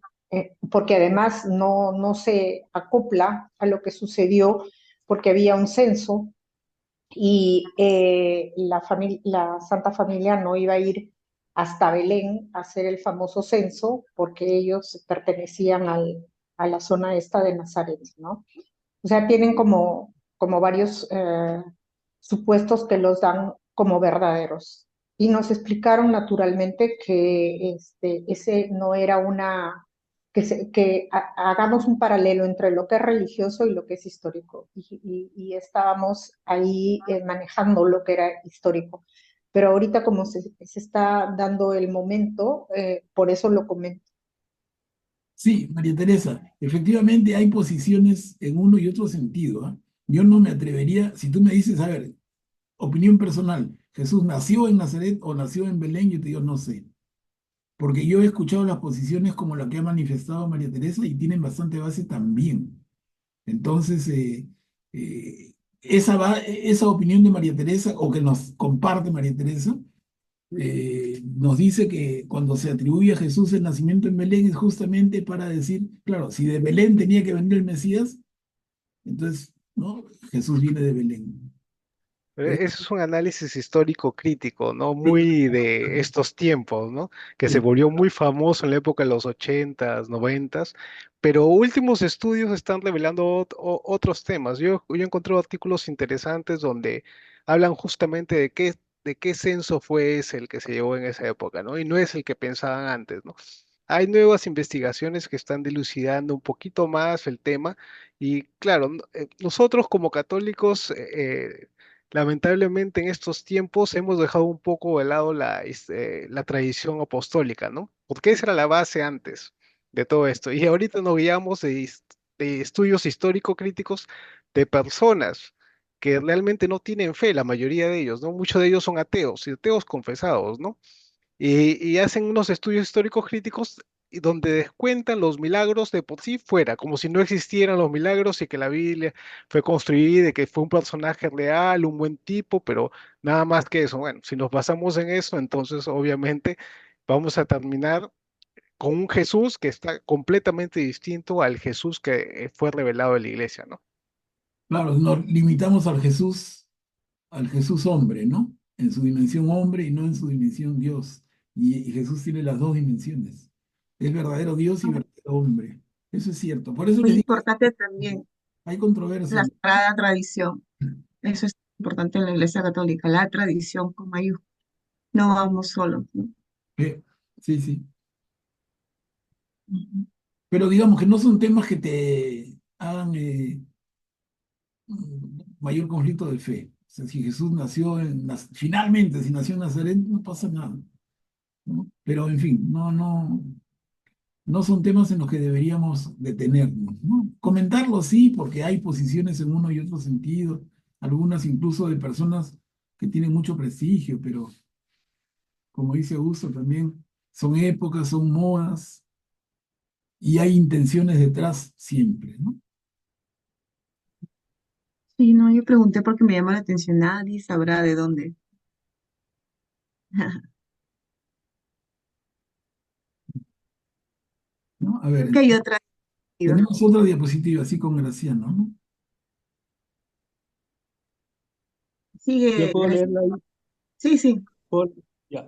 porque además no se acopla a lo que sucedió, porque había un censo y la Santa Familia no iba a ir hasta Belén a hacer el famoso censo, porque ellos pertenecían a la zona esta de Nazaret, ¿no? O sea, tienen como varios supuestos que los dan como verdaderos. Y nos explicaron naturalmente que ese no era hagamos un paralelo entre lo que es religioso y lo que es histórico. Y estábamos ahí manejando lo que era histórico. Pero ahorita como se está dando el momento, por eso lo comento. Sí, María Teresa, efectivamente hay posiciones en uno y otro sentido, ¿ah? Yo no me atrevería, si tú me dices, a ver, opinión personal, ¿Jesús nació en Nazaret o nació en Belén? Yo te digo, no sé, porque yo he escuchado las posiciones como la que ha manifestado María Teresa y tienen bastante base también. Entonces, esa opinión de María Teresa, o que nos comparte María Teresa, nos dice que cuando se atribuye a Jesús el nacimiento en Belén es justamente para decir, claro, si de Belén tenía que venir el Mesías, entonces, ¿no? Jesús viene de Belén. Eh, Eso es un análisis histórico crítico, ¿no? sí, Muy de estos tiempos, ¿no? Que se sí. volvió muy famoso en la época de los 80s, 90s, pero últimos estudios están revelando otros temas. Yo encontré artículos interesantes donde hablan justamente de qué censo fue ese el que se llevó en esa época, ¿no? Y no es el que pensaban antes, ¿no? Hay nuevas investigaciones que están dilucidando un poquito más el tema y claro, nosotros como católicos lamentablemente en estos tiempos hemos dejado un poco de lado la tradición apostólica, ¿no? Porque esa era la base antes de todo esto. Y ahorita nos guiamos de estudios histórico-críticos de personas que realmente no tienen fe, la mayoría de ellos, ¿no? Muchos de ellos son ateos y ateos confesados, ¿no? Y hacen unos estudios históricos críticos y donde descuentan los milagros de por sí fuera, como si no existieran los milagros y que la Biblia fue construida y que fue un personaje real, un buen tipo, pero nada más que eso. Bueno, si nos basamos en eso, entonces obviamente vamos a terminar con un Jesús que está completamente distinto al Jesús que fue revelado en la iglesia, ¿no? Claro, nos limitamos al Jesús hombre, ¿no? En su dimensión hombre y no en su dimensión Dios. Y Jesús tiene las dos dimensiones. Es verdadero Dios y verdadero hombre. Eso es cierto. Por eso Muy les digo, importante también hay controversia, la ¿no? sagrada tradición. Eso es importante en la Iglesia Católica, la tradición con mayúsculas. No vamos solos, ¿no? Sí, sí. Ujú. Pero digamos que no son temas que te hagan mayor conflicto de fe. O sea, si Jesús nació finalmente, si nació en Nazaret, no pasa nada, ¿no? Pero en fin, no son temas en los que deberíamos detenernos, ¿no? Comentarlo sí, porque hay posiciones en uno y otro sentido, algunas incluso de personas que tienen mucho prestigio, pero como dice Augusto también, son épocas, son modas y hay intenciones detrás siempre, ¿no? Sí, no, yo pregunté porque me llama la atención, nadie sabrá de dónde. ¿No? A ver, Creo que hay otra. tenemos otra diapositiva así con Graciano, ¿no? Yo Sigue, puedo Graciela. leerla ahí. Sí, sí. Por- Ya.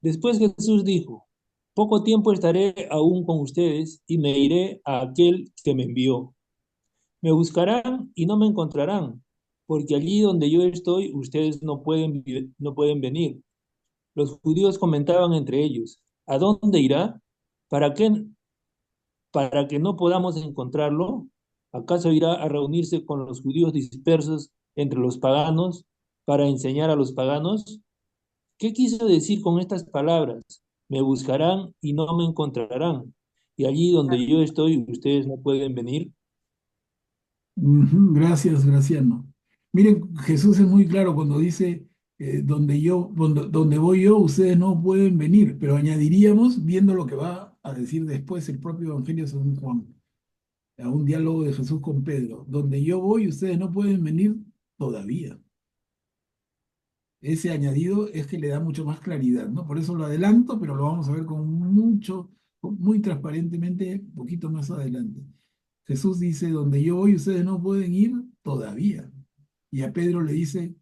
Después Jesús dijo, poco tiempo estaré aún con ustedes y me iré a aquel que me envió. Me buscarán y no me encontrarán, porque allí donde yo estoy ustedes no pueden venir. Los judíos comentaban entre ellos, ¿a dónde irá? ¿Para qué? ¿Para que no podamos encontrarlo? ¿Acaso irá a reunirse con los judíos dispersos entre los paganos para enseñar a los paganos? ¿Qué quiso decir con estas palabras? Me buscarán y no me encontrarán. Y allí donde yo estoy, ustedes no pueden venir. Ujú, gracias, Graciano. Miren, Jesús es muy claro cuando dice, donde voy yo, ustedes no pueden venir, pero añadiríamos, viendo lo que va a decir después el propio Evangelio según Juan, a un diálogo de Jesús con Pedro, donde yo voy, ustedes no pueden venir todavía. Ese añadido es que le da mucho más claridad, ¿no? Por eso lo adelanto, pero lo vamos a ver muy transparentemente, un poquito más adelante. Jesús dice, donde yo voy, ustedes no pueden ir todavía. Y a Pedro le dice,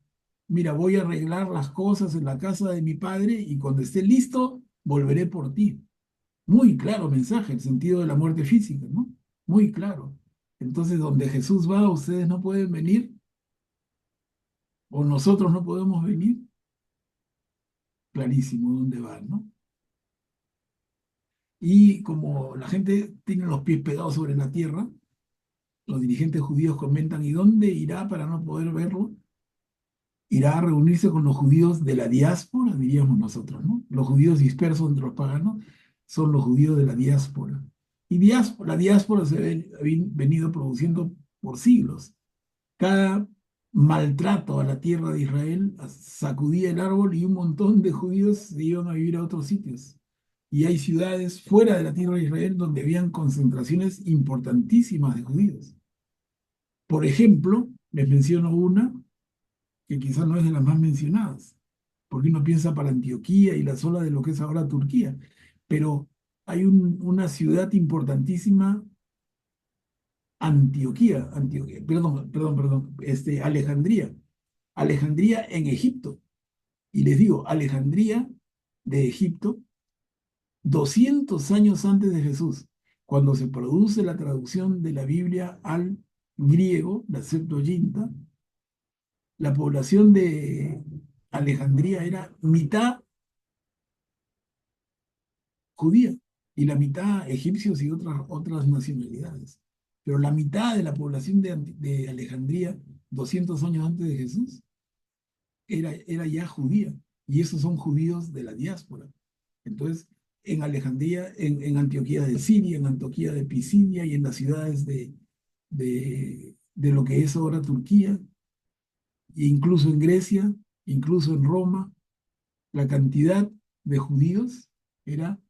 mira, voy a arreglar las cosas en la casa de mi padre y cuando esté listo, volveré por ti. Muy claro mensaje, el sentido de la muerte física, ¿no? Muy claro. Entonces, donde Jesús va, ustedes no pueden venir o nosotros no podemos venir. Clarísimo dónde va, ¿no? Y como la gente tiene los pies pegados sobre la tierra, los dirigentes judíos comentan, ¿y dónde irá para no poder verlo? Irá a reunirse con los judíos de la diáspora, diríamos nosotros, ¿no? Los judíos dispersos entre los paganos son los judíos de la diáspora. Y la diáspora se ha venido produciendo por siglos. Cada maltrato a la tierra de Israel sacudía el árbol y un montón de judíos se iban a vivir a otros sitios. Y hay ciudades fuera de la tierra de Israel donde habían concentraciones importantísimas de judíos. Por ejemplo, les menciono una que quizás no es de las más mencionadas, porque uno piensa para Antioquía y la zona de lo que es ahora Turquía, pero hay una ciudad importantísima, Alejandría, Alejandría en Egipto. Y les digo, Alejandría de Egipto, 200 años antes de Jesús, cuando se produce la traducción de la Biblia al griego, la Septuaginta, la población de Alejandría era mitad judía y la mitad egipcios y otras nacionalidades. Pero la mitad de la población de Alejandría, 200 años antes de Jesús, era ya judía. Y esos son judíos de la diáspora. Entonces, en Alejandría, en Antioquía de Siria, en Antioquía de Pisidia y en las ciudades de lo que es ahora Turquía, e incluso en Grecia, incluso en Roma, la cantidad de judíos era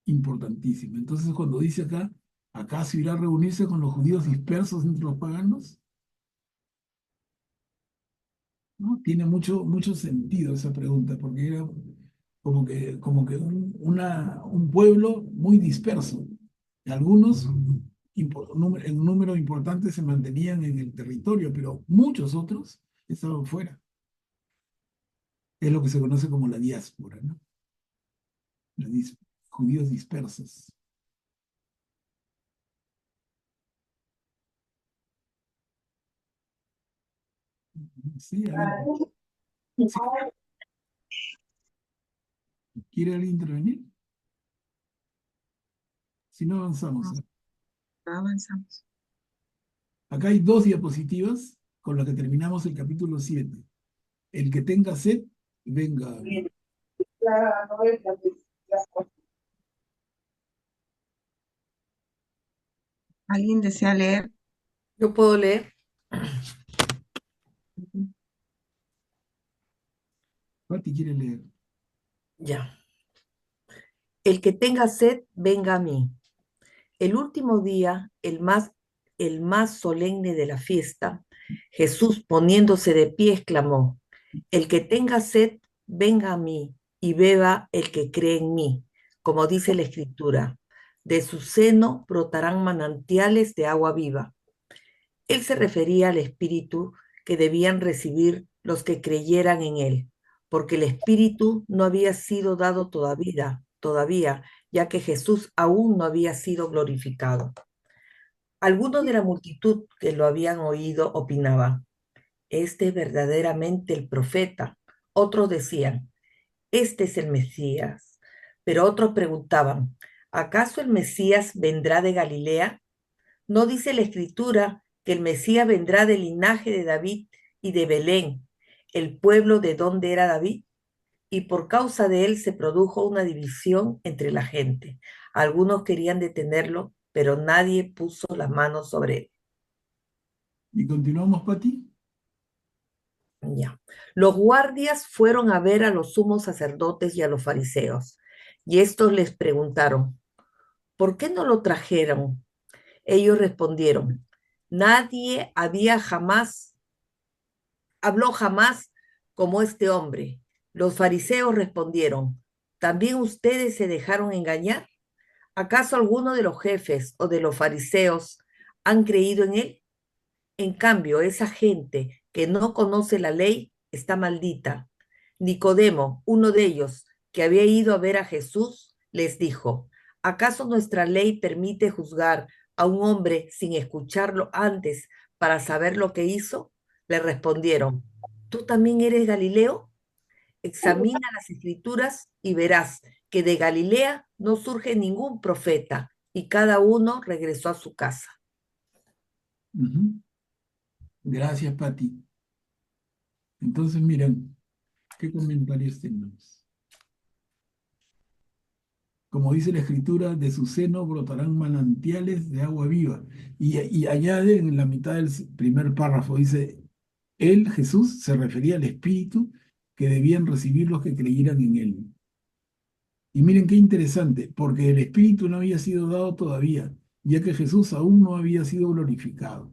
importantísima. Entonces, cuando dice acá se irá a reunirse con los judíos dispersos entre los paganos, ¿no? Tiene mucho sentido esa pregunta, porque era como que un pueblo muy disperso. Algunos, en un número importante, se mantenían en el territorio, pero muchos otros estaban fuera. Es lo que se conoce como la diáspora, ¿no? Judíos dispersos. Sí, a ver, sí, ¿quiere alguien intervenir? Si no, avanzamos. Avanzamos. Acá hay 2 diapositivas con las que terminamos el capítulo 7. El que tenga sed, venga. ¿Alguien desea leer? Yo puedo leer. Pati quiere leer. Ya. El que tenga sed, venga a mí. El último día, el más solemne de la fiesta, Jesús, poniéndose de pie, exclamó: El que tenga sed, venga a mí y beba el que cree en mí, como dice la Escritura. De su seno brotarán manantiales de agua viva. Él se refería al Espíritu que debían recibir los que creyeran en él, porque el Espíritu no había sido dado todavía, ya que Jesús aún no había sido glorificado. Algunos de la multitud que lo habían oído opinaban: este es verdaderamente el profeta. Otros decían: este es el Mesías. Pero otros preguntaban: ¿acaso el Mesías vendrá de Galilea? ¿No dice la Escritura que el Mesías vendrá del linaje de David y de Belén, el pueblo de donde era David? y por causa de él se produjo una división entre la gente. Algunos querían detenerlo, pero nadie puso las manos sobre él. Y continuamos, Pati. Ya. Los guardias fueron a ver a los sumos sacerdotes y a los fariseos, y estos les preguntaron, ¿por qué no lo trajeron? Ellos respondieron, nadie habló jamás como este hombre. Los fariseos respondieron, ¿también ustedes se dejaron engañar? ¿Acaso alguno de los jefes o de los fariseos han creído en él? En cambio, esa gente que no conoce la ley está maldita. Nicodemo, uno de ellos, que había ido a ver a Jesús, les dijo, ¿acaso nuestra ley permite juzgar a un hombre sin escucharlo antes para saber lo que hizo? Le respondieron, ¿tú también eres Galileo? Examina las escrituras y verás que de Galilea no surge ningún profeta, y cada uno regresó a su casa. Ujú. Gracias, Pati. Entonces, miren, ¿qué comentarios tenemos? Como dice la Escritura, de su seno brotarán manantiales de agua viva. Y añade en la mitad del primer párrafo, dice, él, Jesús, se refería al Espíritu que debían recibir los que creyeran en él. Y miren qué interesante, porque el Espíritu no había sido dado todavía, ya que Jesús aún no había sido glorificado.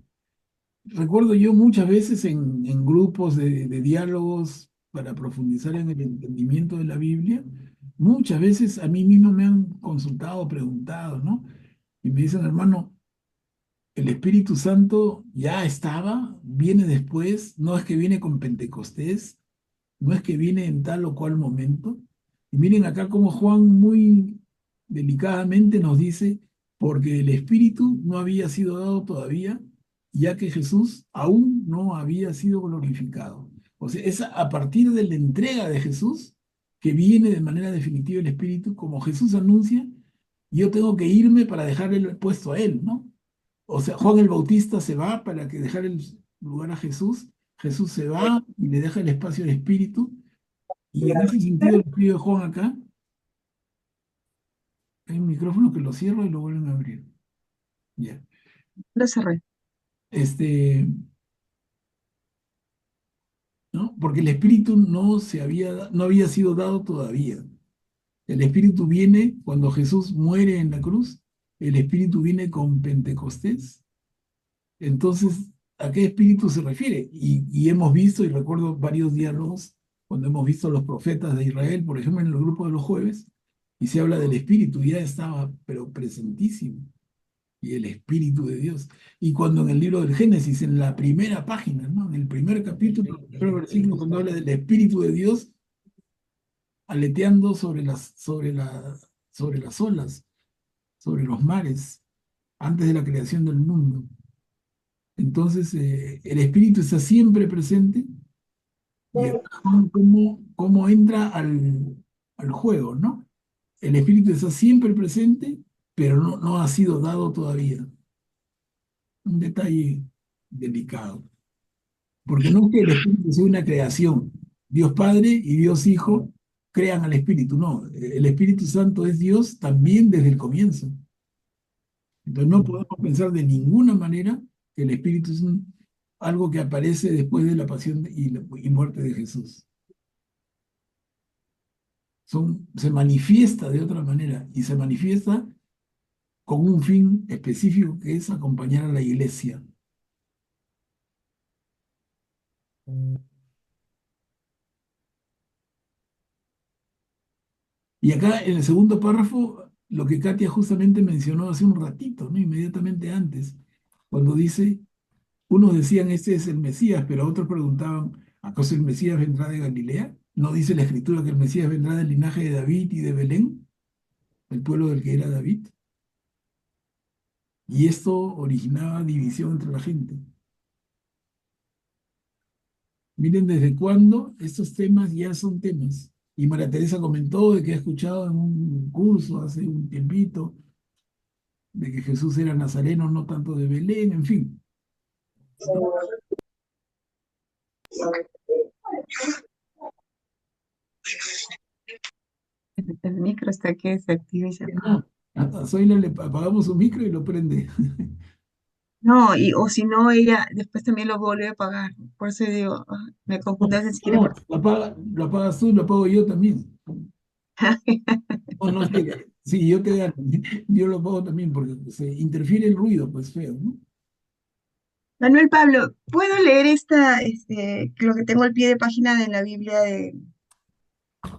Recuerdo yo muchas veces en grupos de diálogos para profundizar en el entendimiento de la Biblia, muchas veces a mí mismo me han consultado, preguntado, ¿no? Y me dicen, hermano, el Espíritu Santo ya estaba, viene después, no es que viene con Pentecostés, no es que viene en tal o cual momento. Y miren acá como Juan muy delicadamente nos dice, porque el Espíritu no había sido dado todavía, ya que Jesús aún no había sido glorificado. O sea, es a partir de la entrega de Jesús que viene de manera definitiva el Espíritu, como Jesús anuncia, yo tengo que irme para dejarle el puesto a él, ¿no? O sea, Juan el Bautista se va para que dejar el lugar a Jesús, Jesús se va y le deja el espacio al Espíritu, y en ese sentido lo escribe Juan acá. Hay un micrófono que lo cierro y lo vuelven a abrir. Ya. Lo cerré. Este, ¿no? Porque el Espíritu no había sido dado todavía. El Espíritu viene cuando Jesús muere en la cruz, el Espíritu viene con Pentecostés. Entonces, ¿a qué Espíritu se refiere? Y hemos visto, y recuerdo varios diálogos, cuando hemos visto a los profetas de Israel, por ejemplo, en el grupo de los jueves, y se habla del Espíritu, ya estaba, pero presentísimo, y el Espíritu de Dios. Y cuando en el libro del Génesis, en la primera página, ¿no? En el primer capítulo, el primer versículo, cuando habla del Espíritu de Dios, aleteando sobre las olas, sobre los mares, antes de la creación del mundo. Entonces, el Espíritu está siempre presente y acá cómo entra al juego, ¿no? El Espíritu está siempre presente, pero no ha sido dado todavía. Un detalle delicado. Porque no es que el Espíritu sea una creación. Dios Padre y Dios Hijo crean al Espíritu. No, el Espíritu Santo es Dios también desde el comienzo. Entonces no podemos pensar de ninguna manera que el Espíritu es algo que aparece después de la pasión y muerte de Jesús. Se manifiesta de otra manera y se manifiesta con un fin específico que es acompañar a la iglesia. Y acá en el segundo párrafo, lo que Katia justamente mencionó hace un ratito, ¿no? Inmediatamente antes, cuando dice, unos decían este es el Mesías, pero otros preguntaban, ¿acaso el Mesías vendrá de Galilea? ¿No dice la Escritura que el Mesías vendrá del linaje de David y de Belén, el pueblo del que era David? Y esto originaba división entre la gente. Miren desde cuándo estos temas ya son temas. Y María Teresa comentó de que ha escuchado en un curso hace un tiempito de que Jesús era nazareno, no tanto de Belén, en fin. El micro está que se activa y se apaga. No, a Zoila le apagamos su micro y lo prende. No, o si no, ella después también lo vuelve a apagar. Por eso digo, me confundo a veces si quiere No, lo apagas tú, lo apago yo también. No, no sé, sí, yo te gano. Yo lo apago también porque se interfiere el ruido, pues feo, ¿no? Manuel Pablo, ¿puedo leer lo que tengo al pie de página de la Biblia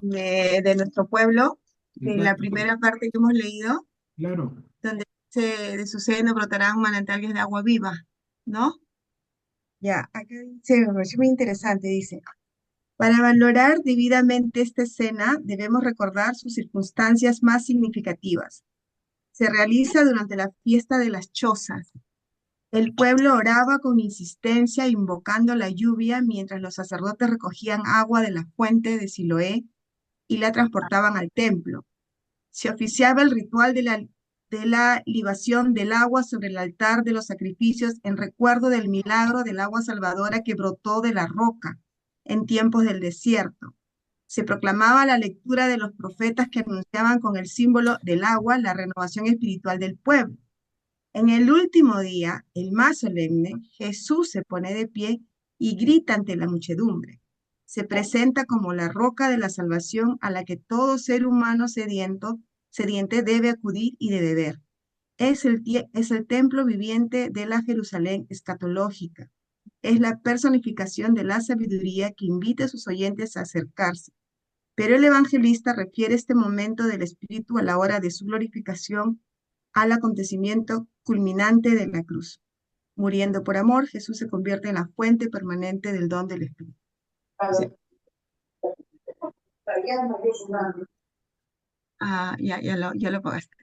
de nuestro pueblo? De la primera parte que hemos leído, Claro. donde dice, de su seno brotarán manantiales de agua viva, ¿no? Ya, acá dice, me pareció muy interesante, dice, para valorar debidamente esta escena, debemos recordar sus circunstancias más significativas. Se realiza durante la fiesta de las chozas. El pueblo oraba con insistencia, invocando la lluvia, mientras los sacerdotes recogían agua de la fuente de Siloé y la transportaban al templo. Se oficiaba el ritual de la libación del agua sobre el altar de los sacrificios en recuerdo del milagro del agua salvadora que brotó de la roca en tiempos del desierto. Se proclamaba la lectura de los profetas que anunciaban con el símbolo del agua la renovación espiritual del pueblo. En el último día, el más solemne, Jesús se pone de pie y grita ante la muchedumbre. Se presenta como la roca de la salvación a la que todo ser humano sediente debe acudir y de beber. Es el templo viviente de la Jerusalén escatológica. Es la personificación de la sabiduría que invita a sus oyentes a acercarse. Pero el evangelista refiere este momento del Espíritu a la hora de su glorificación al acontecimiento culminante de la cruz. Muriendo por amor, Jesús se convierte en la fuente permanente del don del Espíritu. O sea, ya lo pagaste.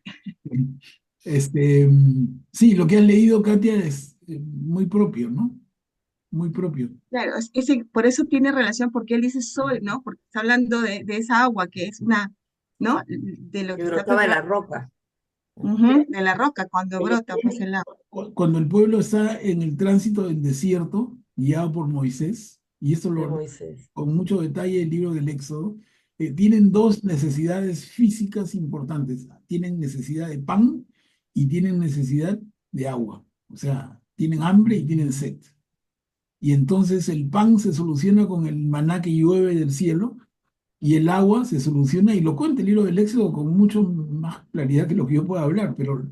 Sí, lo que has leído, Katia, es muy propio, ¿no? Muy propio. Claro, por eso tiene relación, porque él dice soy, ¿no? Porque está hablando de esa agua que es ¿no? De lo Que que está brotaba de preparado, la roca. de la roca, cuando brota, pues el agua. Cuando el pueblo está en el tránsito del desierto, guiado por Moisés, y esto De lo Moisés. con mucho detalle el libro del Éxodo, tienen dos necesidades físicas importantes. Tienen necesidad de pan y tienen necesidad de agua. O sea, tienen hambre y tienen sed. Y entonces el pan se soluciona con el maná que llueve del cielo y el agua se soluciona, y lo cuenta el libro del Éxodo con mucho más claridad que lo que yo pueda hablar, pero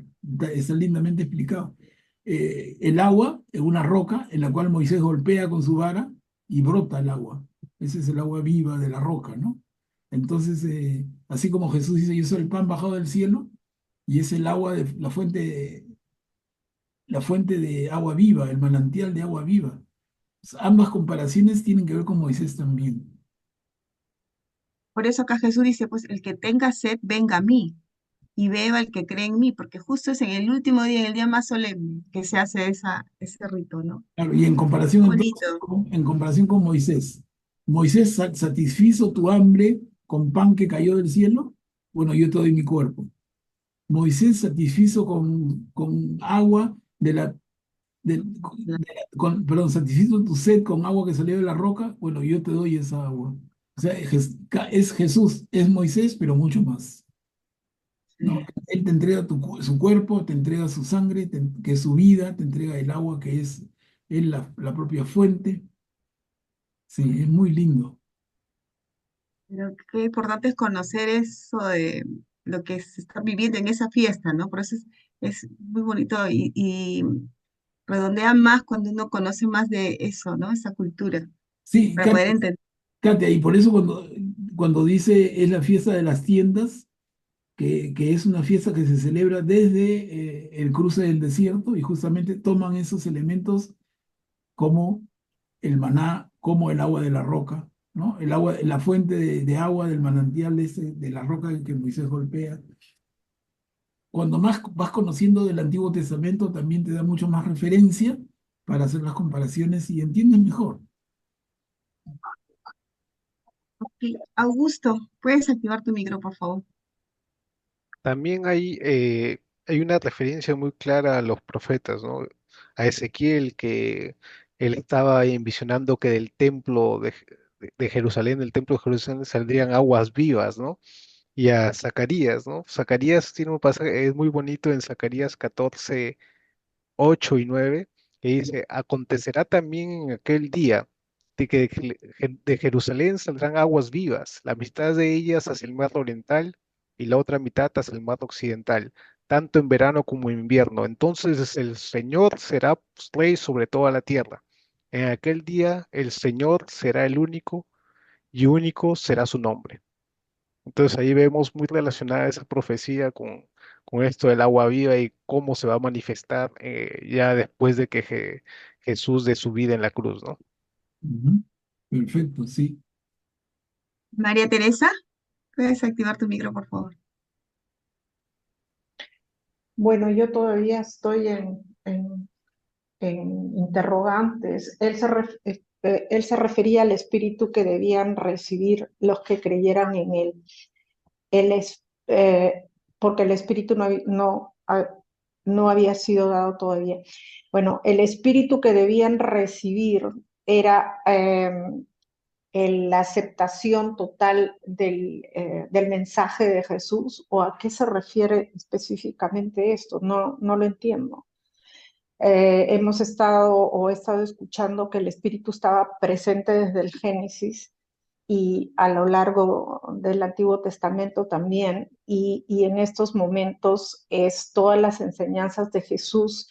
está lindamente explicado. El agua es una roca en la cual Moisés golpea con su vara y brota el agua. Ese es el agua viva de la roca, ¿no? Entonces, así como Jesús dice, yo soy el pan bajado del cielo, y es el agua de la fuente de agua viva, el manantial de agua viva. Ambas comparaciones tienen que ver con Moisés también. Por eso acá Jesús dice, pues el que tenga sed, venga a mí y beba el que cree en mí, porque justo es en el último día, en el día más solemne, que se hace ese rito, ¿no? Claro, y en comparación entonces, Bonito. en comparación con Moisés, Moisés satisfizo tu hambre con pan que cayó del cielo, bueno, yo te doy mi cuerpo. Moisés satisfizo con agua perdón, satisfizo tu sed con agua que salió de la roca, bueno, yo te doy esa agua. O sea, es Jesús, es Moisés, pero mucho más, ¿no? Él te entrega su cuerpo, te entrega su sangre, que es su vida, te entrega el agua que es él la propia fuente. Sí, es muy lindo. Pero qué importante es conocer eso de lo que se está viviendo en esa fiesta, ¿no? Por eso es muy bonito y redondea más cuando uno conoce más de eso, ¿no? Esa cultura, Sí, para poder entender. Katia, y por eso cuando dice es la fiesta de las tiendas, que es una fiesta que se celebra desde el cruce del desierto, y justamente toman esos elementos como el maná, como el agua de la roca, ¿no? El agua, la fuente de agua del manantial de la roca que Moisés golpea. Cuando más vas conociendo del Antiguo Testamento, también te da mucho más referencia para hacer las comparaciones y entiendes mejor. Ok, Augusto, ¿puedes activar tu micro, por favor? También hay una referencia muy clara a los profetas, ¿no? A Ezequiel, que él estaba envisionando que del templo de Jerusalén, del templo de Jerusalén, saldrían aguas vivas, ¿no? Y a Zacarías, ¿no? Zacarías tiene un pasaje, es muy bonito en Zacarías 14, 8 y 9, que dice, acontecerá también en aquel día de que de Jerusalén saldrán aguas vivas, la mitad de ellas hacia el mar oriental y la otra mitad hacia el mar occidental, tanto en verano como en invierno. Entonces el Señor será rey sobre toda la tierra. En aquel día el Señor será el único y único será su nombre. Entonces ahí vemos muy relacionada esa profecía con esto del agua viva y cómo se va a manifestar ya después de que Jesús dé su vida en la cruz, ¿no? Ujú. Perfecto, sí. María Teresa, ¿puedes activar tu micro, por favor? Bueno, yo todavía estoy en interrogantes. Él se refería al espíritu que debían recibir los que creyeran en él. Él es, porque el espíritu no había sido dado todavía. Bueno, el espíritu que debían recibir era la aceptación total del mensaje de Jesús, o a qué se refiere específicamente esto. No lo entiendo. Hemos estado o he estado escuchando que el Espíritu estaba presente desde el Génesis y a lo largo del Antiguo Testamento también, y en estos momentos es todas las enseñanzas de Jesús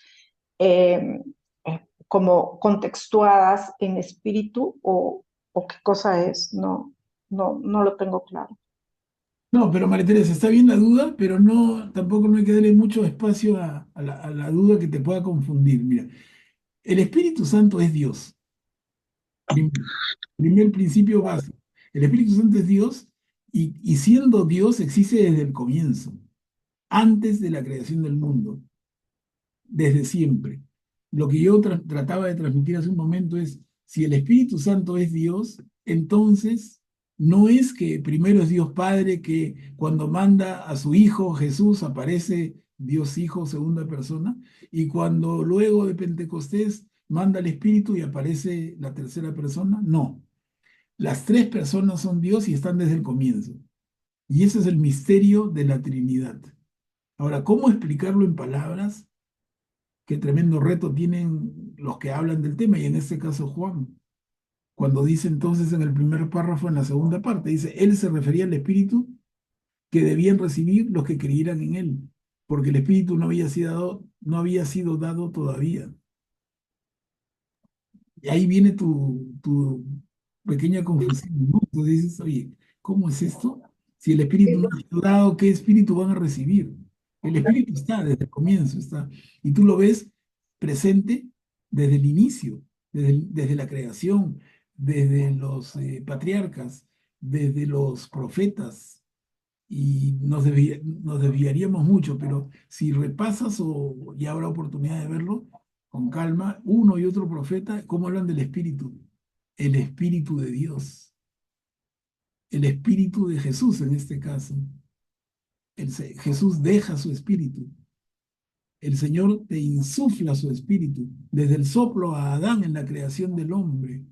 como contextuadas en espíritu, o qué cosa es. No lo tengo claro. No, pero María Teresa, está bien la duda, pero no, tampoco no hay que darle mucho espacio a la duda que te pueda confundir. Mira, el Espíritu Santo es Dios. Primer principio básico. El Espíritu Santo es Dios y siendo Dios existe desde el comienzo, antes de la creación del mundo, desde siempre. Lo que yo trataba de transmitir hace un momento es, si el Espíritu Santo es Dios, entonces no es que primero es Dios Padre, que cuando manda a su Hijo Jesús aparece Dios Hijo, segunda persona, y cuando luego de Pentecostés manda al Espíritu y aparece la tercera persona. No, las tres personas son Dios y están desde el comienzo. Y ese es el misterio de la Trinidad. Ahora, ¿cómo explicarlo en palabras? Qué tremendo reto tienen los que hablan del tema, y en este caso Juan, cuando dice entonces en el primer párrafo, en la segunda parte, dice, él se refería al Espíritu que debían recibir los que creyeran en él, porque el Espíritu no había sido dado todavía. Y ahí viene tu pequeña confusión, ¿no? Entonces dices, oye, ¿cómo es esto? Si el Espíritu no ha sido dado, ¿qué Espíritu van a recibir? El Espíritu está desde el comienzo, está. Y tú lo ves presente desde el inicio, desde la creación, desde los patriarcas, desde los profetas. Y nos desviaríamos mucho, pero si repasas o ya habrá oportunidad de verlo con calma, uno y otro profeta, ¿cómo hablan del Espíritu? El Espíritu de Dios, el Espíritu de Jesús en este caso. Jesús deja su Espíritu. El Señor te insufla su Espíritu, desde el soplo a Adán en la creación del hombre.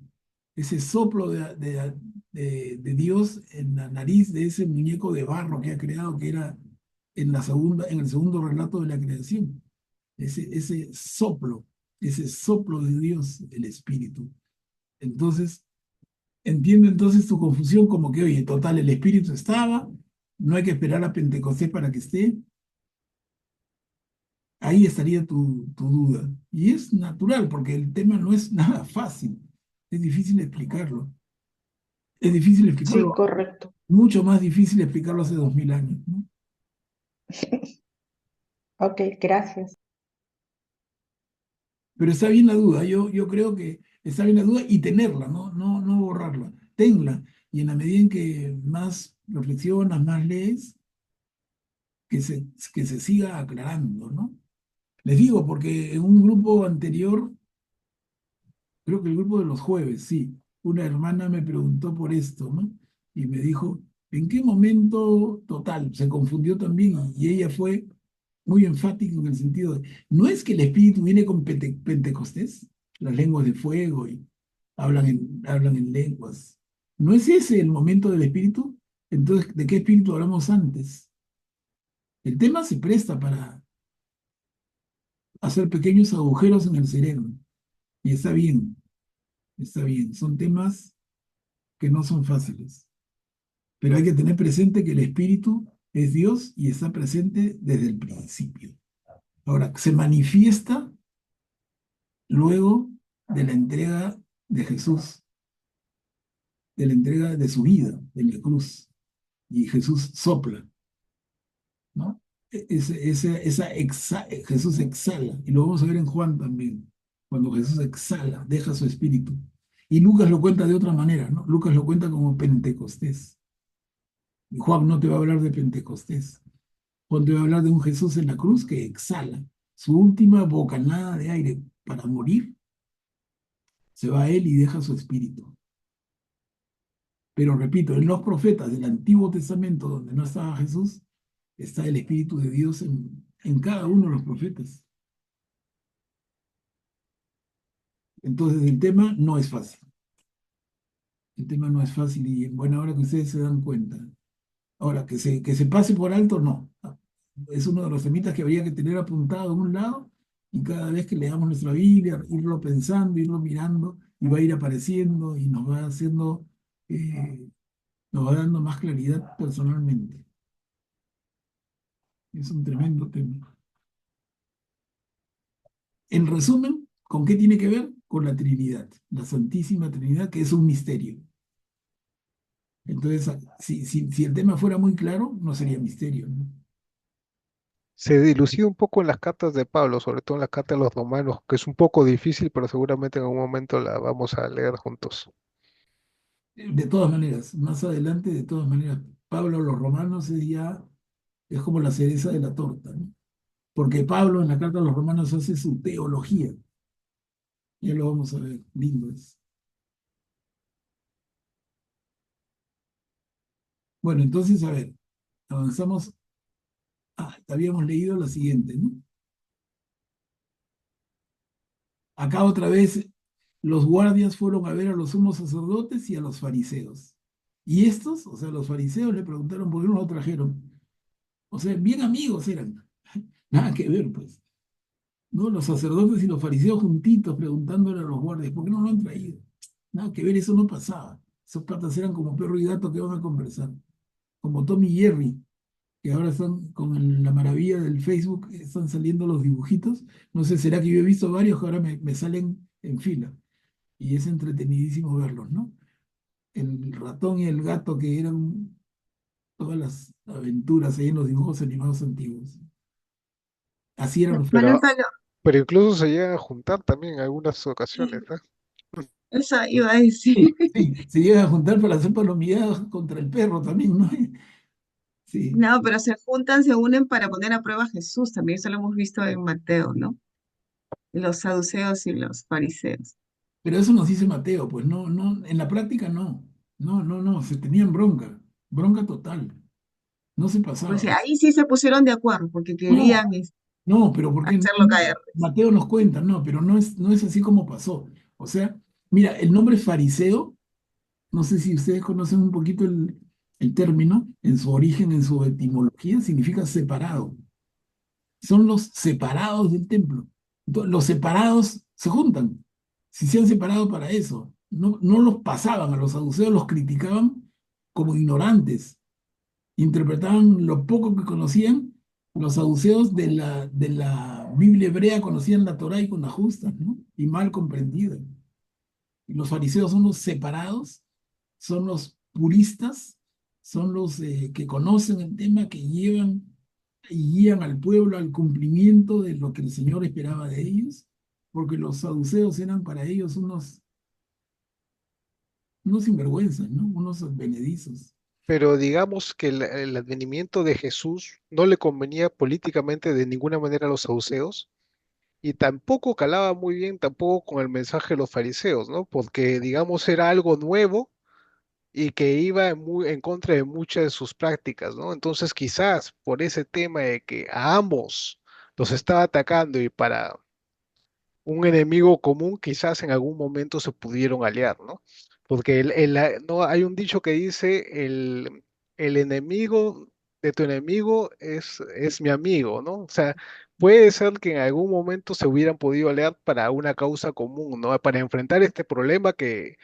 Ese soplo de Dios en la nariz de ese muñeco de barro que ha creado, que era en el segundo relato de la creación. Ese soplo de Dios, el Espíritu. Entonces, entiendo entonces tu confusión como que, oye, total, el Espíritu estaba, no hay que esperar a Pentecostés para que esté. Ahí estaría tu duda. Y es natural, porque el tema no es nada fácil. Es difícil explicarlo. Es difícil Sí, explicarlo, correcto. mucho más difícil explicarlo hace 2000 años, ¿no? Ok, gracias. Pero está bien la duda, yo creo que está bien la duda y tenerla, no borrarla. Tenla, y en la medida en que más reflexionas, más lees, que se siga aclarando, ¿no? Les digo, porque en un grupo anterior, creo que el grupo de los jueves, sí, una hermana me preguntó por esto, ¿no? Y me dijo, ¿en qué momento total? Se confundió también y ella fue muy enfática en el sentido de, no es que el Espíritu viene con Pentecostés, las lenguas de fuego y hablan en lenguas. ¿No es ese el momento del espíritu? Entonces, ¿de qué espíritu hablamos antes? El tema se presta para hacer pequeños agujeros en el cerebro. Y está bien, está bien. Son temas que no son fáciles. Pero hay que tener presente que el espíritu es Dios y está presente desde el principio. Ahora, se manifiesta luego de la entrega de Jesús, de la entrega de su vida en la cruz. Y Jesús sopla, ¿no? Jesús exhala, y lo vamos a ver en Juan también, cuando Jesús exhala, deja su espíritu. Y Lucas lo cuenta de otra manera, ¿no? Lucas lo cuenta como Pentecostés. Y Juan no te va a hablar de Pentecostés. Juan te va a hablar de un Jesús en la cruz que exhala su última bocanada de aire para morir, se va a él y deja su espíritu. Pero repito, en los profetas del Antiguo Testamento, donde no estaba Jesús, está el Espíritu de Dios en cada uno de los profetas. Entonces el tema no es fácil. El tema no es fácil y en buena hora que ustedes se dan cuenta. Ahora, que se pase por alto, no. Es uno de los temitas que habría que tener apuntado a un lado y cada vez que leamos nuestra Biblia, irlo pensando, irlo mirando y va a ir apareciendo y nos va haciendo, nos va dando más claridad personalmente. Es un tremendo tema. En resumen, ¿con qué tiene que ver? Con la Trinidad, la Santísima Trinidad, que es un misterio. Entonces, si el tema fuera muy claro, no sería misterio, ¿no? Se dilucida un poco en las cartas de Pablo, sobre todo en la carta de los romanos, que es un poco difícil, pero seguramente en algún momento la vamos a leer juntos. De todas maneras, más adelante, de todas maneras, Pablo a los romanos es como la cereza de la torta, ¿no? Porque Pablo en la carta a los romanos hace su teología. Ya lo vamos a ver, lindo es. Bueno, entonces, a ver, avanzamos. Habíamos leído la siguiente, ¿no? Acá otra vez los guardias fueron a ver a los sumos sacerdotes y a los fariseos. Y estos, o sea, los fariseos le preguntaron por qué no lo trajeron. O sea, bien amigos eran. Nada que ver, pues. ¿No? Los sacerdotes y los fariseos juntitos preguntándole a los guardias, ¿por qué no lo han traído? Nada que ver, eso no pasaba. Esos patas eran como perro y gato que van a conversar. Como Tom y Jerry, que ahora están con la maravilla del Facebook, están saliendo los dibujitos. No sé, será que yo he visto varios que ahora me salen en fila. Y es entretenidísimo verlos, ¿no? El ratón y el gato que eran todas las aventuras ahí en los dibujos animados antiguos. Así eran los Bueno, Pero, pero incluso se llegan a juntar también en algunas ocasiones, ¿no? eso iba a decir. sí, sí, se llegan a juntar para hacer palomilladas contra el perro también, ¿no? Sí, No, pero se juntan, se unen para poner a prueba a Jesús. También eso lo hemos visto en Mateo, ¿no? Los saduceos y los fariseos. pero eso nos dice Mateo, pues no, no, en la práctica no, no, no, no, se tenían bronca, bronca total, no se Pues pasaba. ahí sí se pusieron de acuerdo porque No, querían no, pero porque hacerlo caer. Mateo nos cuenta, no, pero no es así como pasó. O sea, mira, el nombre fariseo, no sé si ustedes conocen un poquito el término, en su origen, en su etimología, significa separado. Son los separados del templo. Entonces, los separados se juntan. Si se han separado para eso, no, no los pasaban, a los saduceos los criticaban como ignorantes, interpretaban lo poco que conocían. Los saduceos de la Biblia hebrea conocían la Torá y con la justa, ¿no? Y mal comprendida. Y los fariseos son los separados, son los puristas, son los que conocen el tema, que llevan y guían al pueblo al cumplimiento de lo que el Señor esperaba de ellos, porque los saduceos eran para ellos unos sinvergüenzas, ¿no? Unos advenedizos. Pero digamos que el advenimiento de Jesús no le convenía políticamente de ninguna manera a los saduceos y tampoco calaba muy bien tampoco con el mensaje de los fariseos, ¿no? Porque digamos era algo nuevo y que iba muy en contra de muchas de sus prácticas, ¿no? Entonces quizás por ese tema de que a ambos los estaba atacando y para un enemigo común, quizás en algún momento se pudieron aliar, ¿no? Porque no, hay un dicho que dice, el enemigo de tu enemigo es mi amigo, ¿no? O sea, puede ser que en algún momento se hubieran podido aliar para una causa común, ¿no? Para enfrentar este problema que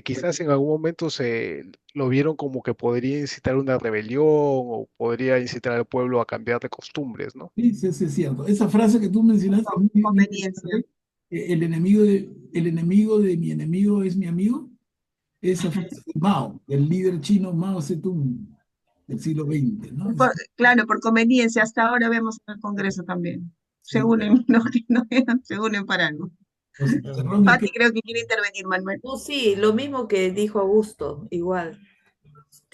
quizás en algún momento se lo vieron como que podría incitar una rebelión o podría incitar al pueblo a cambiar de costumbres, ¿no? Sí, sí, sí, es cierto. Esa frase que tú mencionaste es muy, muy Conveniencia. interesante. El enemigo de mi enemigo es mi amigo. Esa frase de Mao, el líder chino Mao Zedong del siglo XX, ¿no? Claro, por conveniencia, hasta ahora vemos en el Congreso también. Se Sí, unen, no, que no eran, se unen para algo. los cimarrones Pati que creo que quiere intervenir, Manuel. No, sí, lo mismo que dijo Augusto, igual.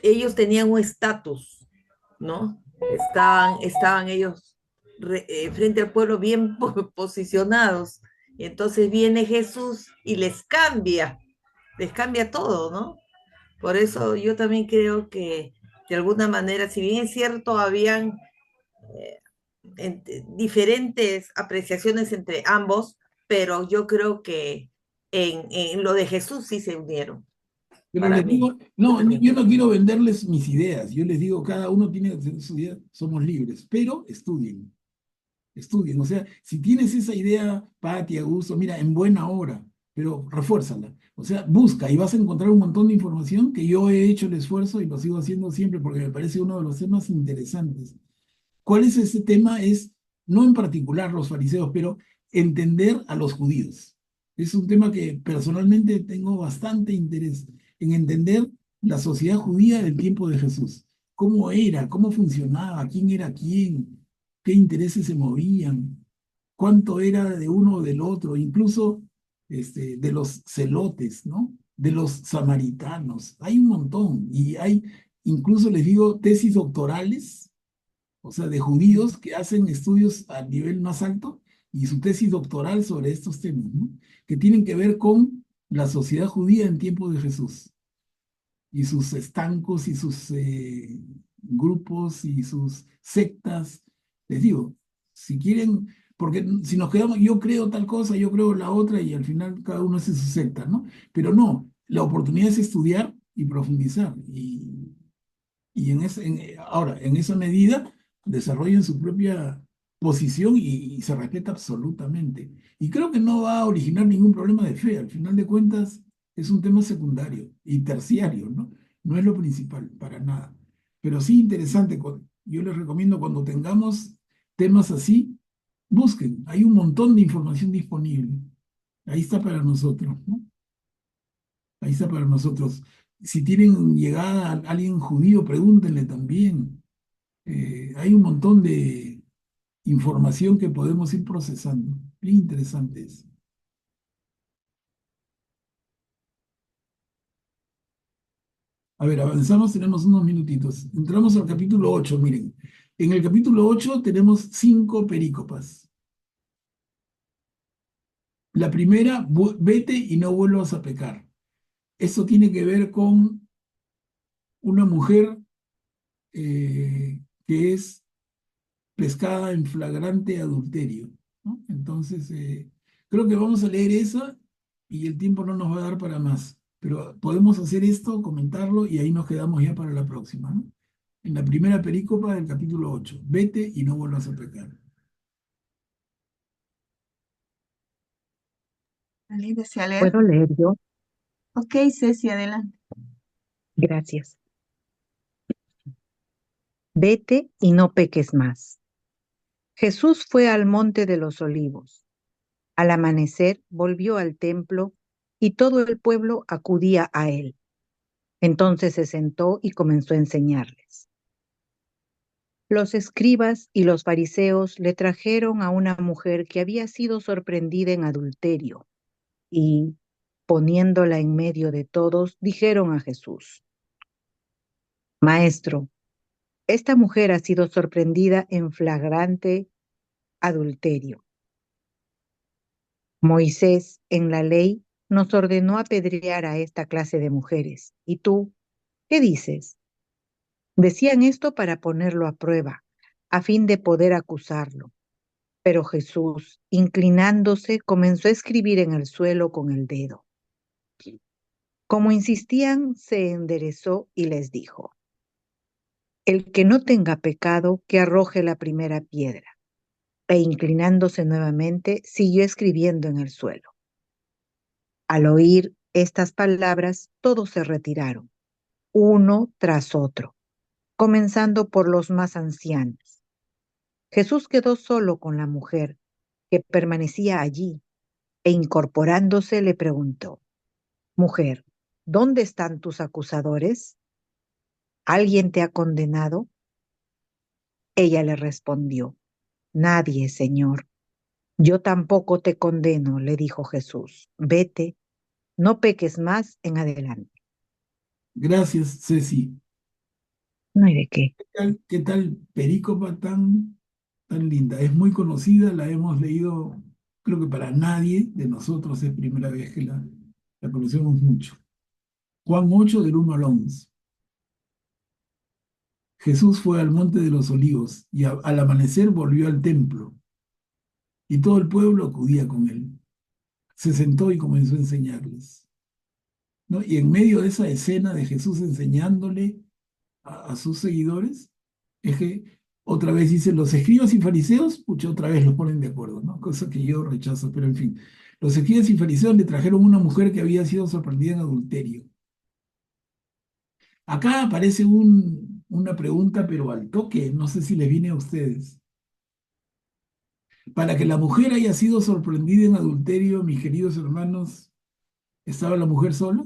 Ellos tenían un estatus, ¿no? Estaban ellos frente al pueblo bien posicionados. Y entonces viene Jesús y les cambia todo, ¿no? Por eso yo también creo que de alguna manera, si bien es cierto, habían eh, diferentes apreciaciones entre ambos, pero yo creo que en lo de Jesús sí se unieron, pero para les mí. digo, no, yo no quiero venderles mis ideas. Yo les digo, cada uno tiene que tener su idea, somos libres, pero estudien, estudien. O sea, si tienes esa idea, Pati, Augusto, mira, en buena hora, pero refuérzala. O sea, busca y vas a encontrar un montón de información que yo he hecho el esfuerzo y lo sigo haciendo siempre porque me parece uno de los temas interesantes. ¿Cuál es ese tema? Es, no en particular los fariseos, pero entender a los judíos. Es un tema que personalmente tengo bastante interés en entender la sociedad judía del tiempo de Jesús. ¿Cómo era? ¿Cómo funcionaba? ¿Quién era quién? ¿Qué intereses se movían? ¿Cuánto era de uno o del otro? Incluso de los celotes, ¿no? De los samaritanos. Hay un montón. Y hay, incluso les digo, tesis doctorales, o sea, de judíos que hacen estudios a nivel más alto y su tesis doctoral sobre estos temas, ¿no? Que tienen que ver con la sociedad judía en tiempo de Jesús y sus estancos y sus grupos y sus sectas. Les digo, si quieren, porque si nos quedamos, yo creo tal cosa, yo creo la otra y al final cada uno hace su secta, ¿no? Pero no, la oportunidad es estudiar y profundizar y ahora, en esa medida, desarrollen su propia posición y se respeta absolutamente. Y creo que no va a originar ningún problema de fe. Al final de cuentas, es un tema secundario y terciario, ¿no? No es lo principal, para nada. Pero sí interesante. Yo les recomiendo cuando tengamos temas así, busquen. Hay un montón de información disponible. Ahí está para nosotros, ¿no? Ahí está para nosotros. Si tienen llegada a alguien judío, pregúntenle también. Hay un montón de información que podemos ir procesando. Bien interesante eso. A ver, avanzamos, tenemos unos minutitos. Entramos al capítulo 8, miren. En el capítulo 8 tenemos 5 perícopas. La primera, vete y no vuelvas a pecar. Eso tiene que ver con una mujer que es pescada en flagrante adulterio, ¿no? Entonces, creo que vamos a leer eso y el tiempo no nos va a dar para más, pero podemos hacer esto, comentarlo y ahí nos quedamos ya para la próxima, ¿no? En la primera perícopa del capítulo 8, vete y no vuelvas a pecar. ¿Alguien desea leer? ¿Puedo leer yo? Ok, Ceci, adelante. Gracias. Vete y no peques más. Jesús fue al monte de los olivos. Al amanecer volvió al templo y todo el pueblo acudía a él. Entonces se sentó y comenzó a enseñarles. Los escribas y los fariseos le trajeron a una mujer que había sido sorprendida en adulterio y, poniéndola en medio de todos, dijeron a Jesús: Maestro, esta mujer ha sido sorprendida en flagrante adulterio. Moisés, en la ley, nos ordenó apedrear a esta clase de mujeres. ¿Y tú qué dices? Decían esto para ponerlo a prueba, a fin de poder acusarlo. Pero Jesús, inclinándose, comenzó a escribir en el suelo con el dedo. Como insistían, se enderezó y les dijo, el que no tenga pecado, que arroje la primera piedra. E inclinándose nuevamente, siguió escribiendo en el suelo. Al oír estas palabras, todos se retiraron, uno tras otro, comenzando por los más ancianos. Jesús quedó solo con la mujer, que permanecía allí, e incorporándose le preguntó, mujer, ¿dónde están tus acusadores? ¿Alguien te ha condenado? Ella le respondió, nadie, Señor. Yo tampoco te condeno, le dijo Jesús. Vete, no peques más en adelante. Gracias, Ceci. No hay de qué. Qué tal perícopa tan linda? Es muy conocida, la hemos leído, creo que para nadie de nosotros es primera vez que la conocemos mucho. Juan 8, del 1 al 11. Jesús fue al monte de los olivos y al amanecer volvió al templo y todo el pueblo acudía con él. Se sentó y comenzó a enseñarles, ¿no? Y en medio de esa escena de Jesús enseñándole a sus seguidores, es que otra vez dice, los escribas y fariseos, pucha, otra vez los ponen de acuerdo, ¿no? Cosa que yo rechazo, pero en fin. Los escribas y fariseos le trajeron una mujer que había sido sorprendida en adulterio. Acá aparece una pregunta, pero al toque, no sé si les viene a ustedes. Para que la mujer haya sido sorprendida en adulterio, mis queridos hermanos, ¿estaba la mujer sola?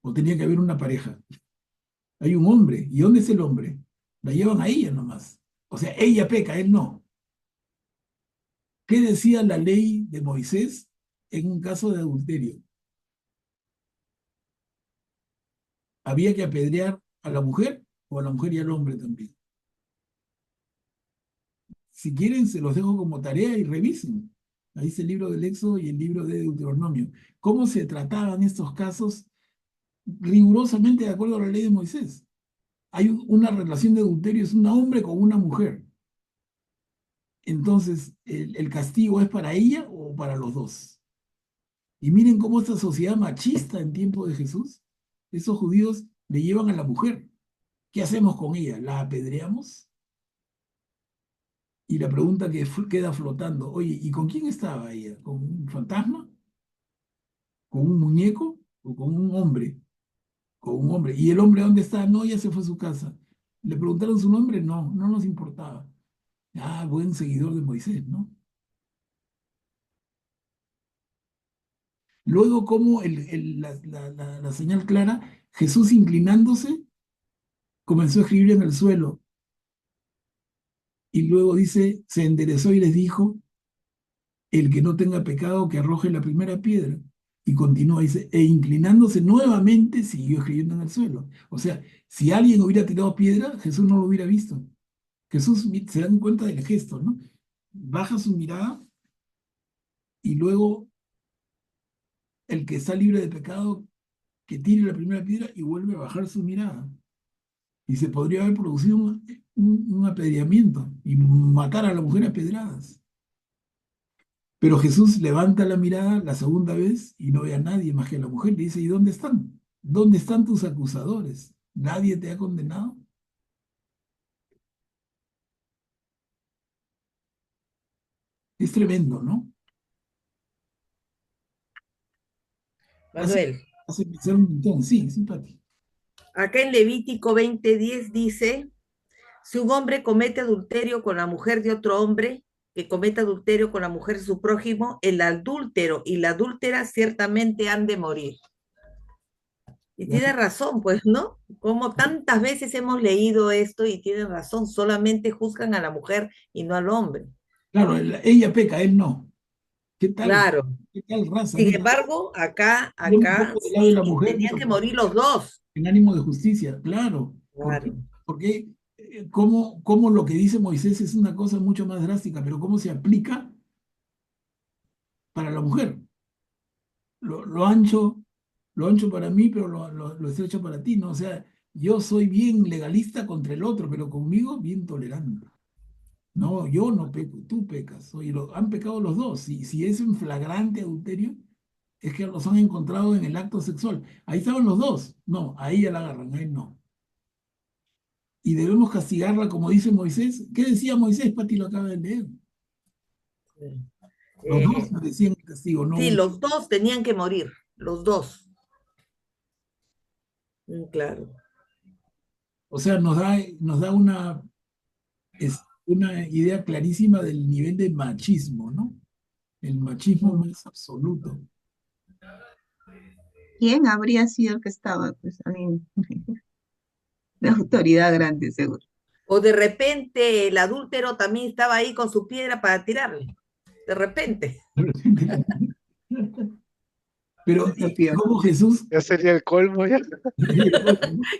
¿O tenía que haber una pareja? Hay un hombre. ¿Y dónde es el hombre? La llevan a ella nomás. O sea, ella peca, él no. ¿Qué decía la ley de Moisés en un caso de adulterio? ¿Había que apedrear a la mujer o a la mujer y al hombre también? Si quieren, se los dejo como tarea y revisen. Ahí está el libro del Éxodo y el libro de Deuteronomio. ¿Cómo se trataban estos casos rigurosamente de acuerdo a la ley de Moisés? Hay una relación de adulterio, es un hombre con una mujer. Entonces, ¿el castigo es para ella o para los dos? Y miren cómo esta sociedad machista en tiempo de Jesús, esos judíos le llevan a la mujer. ¿Qué hacemos con ella? ¿La apedreamos? Y la pregunta que queda flotando, oye, ¿y con quién estaba ella? ¿Con un fantasma? ¿Con un muñeco? ¿O con un hombre? Con un hombre. ¿Y el hombre dónde está? No, ya se fue a su casa. ¿Le preguntaron su nombre? No, no nos importaba. Ah, buen seguidor de Moisés, ¿no? Luego, como la señal clara, Jesús inclinándose, comenzó a escribir en el suelo. Y luego dice, se enderezó y les dijo, el que no tenga pecado, que arroje la primera piedra. Y continúa, dice, e inclinándose nuevamente, siguió escribiendo en el suelo. O sea, si alguien hubiera tirado piedra, Jesús no lo hubiera visto. Jesús se dan cuenta del gesto, ¿no? Baja su mirada y luego el que está libre de pecado, que tire la primera piedra y vuelve a bajar su mirada. Y se podría haber producido un apedreamiento y matar a la mujer a pedradas. Pero Jesús levanta la mirada la segunda vez y no ve a nadie más que a la mujer. Le dice, ¿y dónde están? ¿Dónde están tus acusadores? ¿Nadie te ha condenado? Es tremendo, ¿no? Manuel, Hace pensar un montón. Sí, sí, Pati. acá en Levítico 20:10 dice, si un hombre comete adulterio con la mujer de otro hombre, que comete adulterio con la mujer de su prójimo, el adúltero y la adúltera ciertamente han de morir. Y tiene razón, pues, ¿no? Como tantas veces hemos leído esto y tienen razón, solamente juzgan a la mujer y no al hombre. Claro, ella peca, él no. ¿Qué tal? Claro. ¿Qué tal raza? Sin Mira, embargo, acá, yo me pongo del lado de la sí, mujer, tenían pero que morir los dos. en ánimo de justicia, claro. Claro. Porque cómo lo que dice Moisés es una cosa mucho más drástica, pero cómo se aplica para la mujer. Lo ancho, lo ancho para mí, pero lo estrecho para ti, ¿no? O sea, yo soy bien legalista contra el otro, pero conmigo bien tolerante. No, yo no peco, tú pecas. Oye, han pecado los dos. Si es un flagrante adulterio, es que los han encontrado en el acto sexual. Ahí estaban los dos. No, a ella la agarran, a él no. Y debemos castigarla como dice Moisés. ¿Qué decía Moisés? Pati lo acaba de leer. Los dos Eh, merecían el castigo, no sí, uno. los dos tenían que morir, los dos. Claro. O sea, nos da una idea clarísima del nivel de machismo, ¿no? El machismo más absoluto. ¿Quién habría sido el que estaba? Pues alguien de autoridad grande, seguro. O de repente el adúltero también estaba ahí con su piedra para tirarle. De repente. Pero, Es lo peor. ¿cómo Jesús? Ya sería el colmo ya.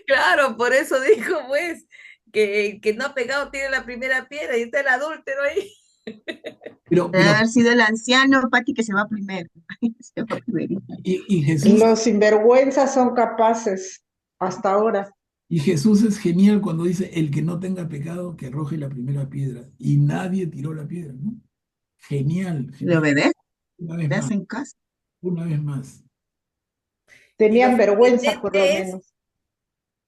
Claro, por eso dijo, pues, que no ha pegado tiene la primera piedra y está el adúltero ahí. Pero, Debe haber sido el anciano, Pati, que se va primero. Se va primero. y Jesús, Los sinvergüenzas son capaces hasta ahora. y Jesús es genial cuando dice, el que no tenga pecado, que arroje la primera piedra. Y nadie tiró la piedra, ¿no? Genial, ¿Le genial. obedece? Una vez ¿Le más, hacen caso? una vez más. Y lo Tenían vergüenza, por lo sorprendente es menos.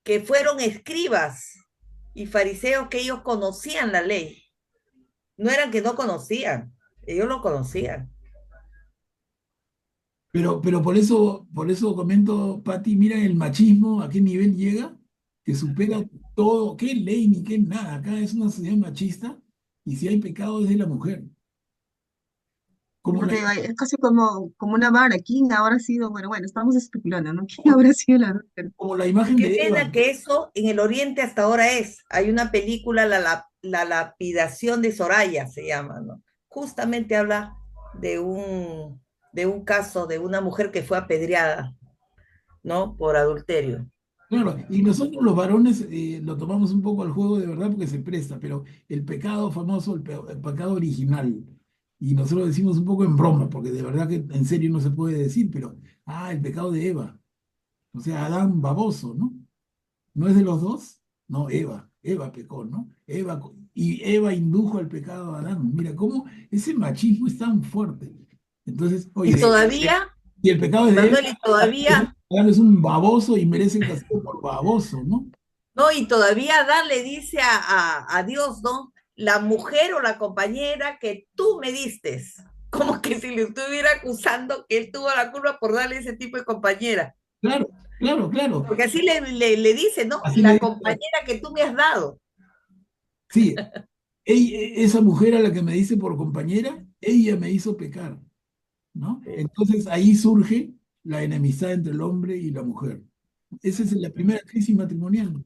que fueron escribas y fariseos que ellos conocían la ley. No eran que no conocían, ellos lo conocían. Pero por eso comento, Pati, mira el machismo, a qué nivel llega, que supera todo, qué ley ni qué nada. Acá es una sociedad machista y si hay pecado es de la mujer. Como la, Porque es casi como una vara. ¿Quién habrá sido? Bueno, estamos especulando, ¿no? ¿Quién habrá sido la adúltera? como la imagen Qué de Eva. pena que eso en el Oriente hasta ahora es. Hay una película, la lapidación de Soraya se llama, ¿no? Justamente habla de un caso de una mujer que fue apedreada, ¿no? Por adulterio. Claro, y nosotros los varones lo tomamos un poco al juego de verdad porque se presta, pero el pecado famoso, el pecado original, y nosotros decimos un poco en broma, porque de verdad que en serio no se puede decir, pero, el pecado de Eva, o sea, Adán baboso, ¿no? ¿No es de los dos? No, Eva pecó, ¿no? Y Eva indujo al pecado a Adán. Mira, cómo ese machismo es tan fuerte. Entonces, Y oye, todavía, si el pecado es de Eva, Manuel, y todavía, Adán es un baboso y merece el castigo por baboso, ¿no? no, y todavía Adán le dice a Dios, ¿no? La mujer o la compañera que tú me diste. Como que si le estuviera acusando que él tuvo la culpa por darle ese tipo de compañera. Claro, claro, claro. Porque así le dice, ¿no? Así le La dice, compañera que tú me has dado. sí, esa mujer a la que me dice por compañera, ella me hizo pecar, ¿no? Entonces ahí surge la enemistad entre el hombre y la mujer. Esa es la primera crisis matrimonial.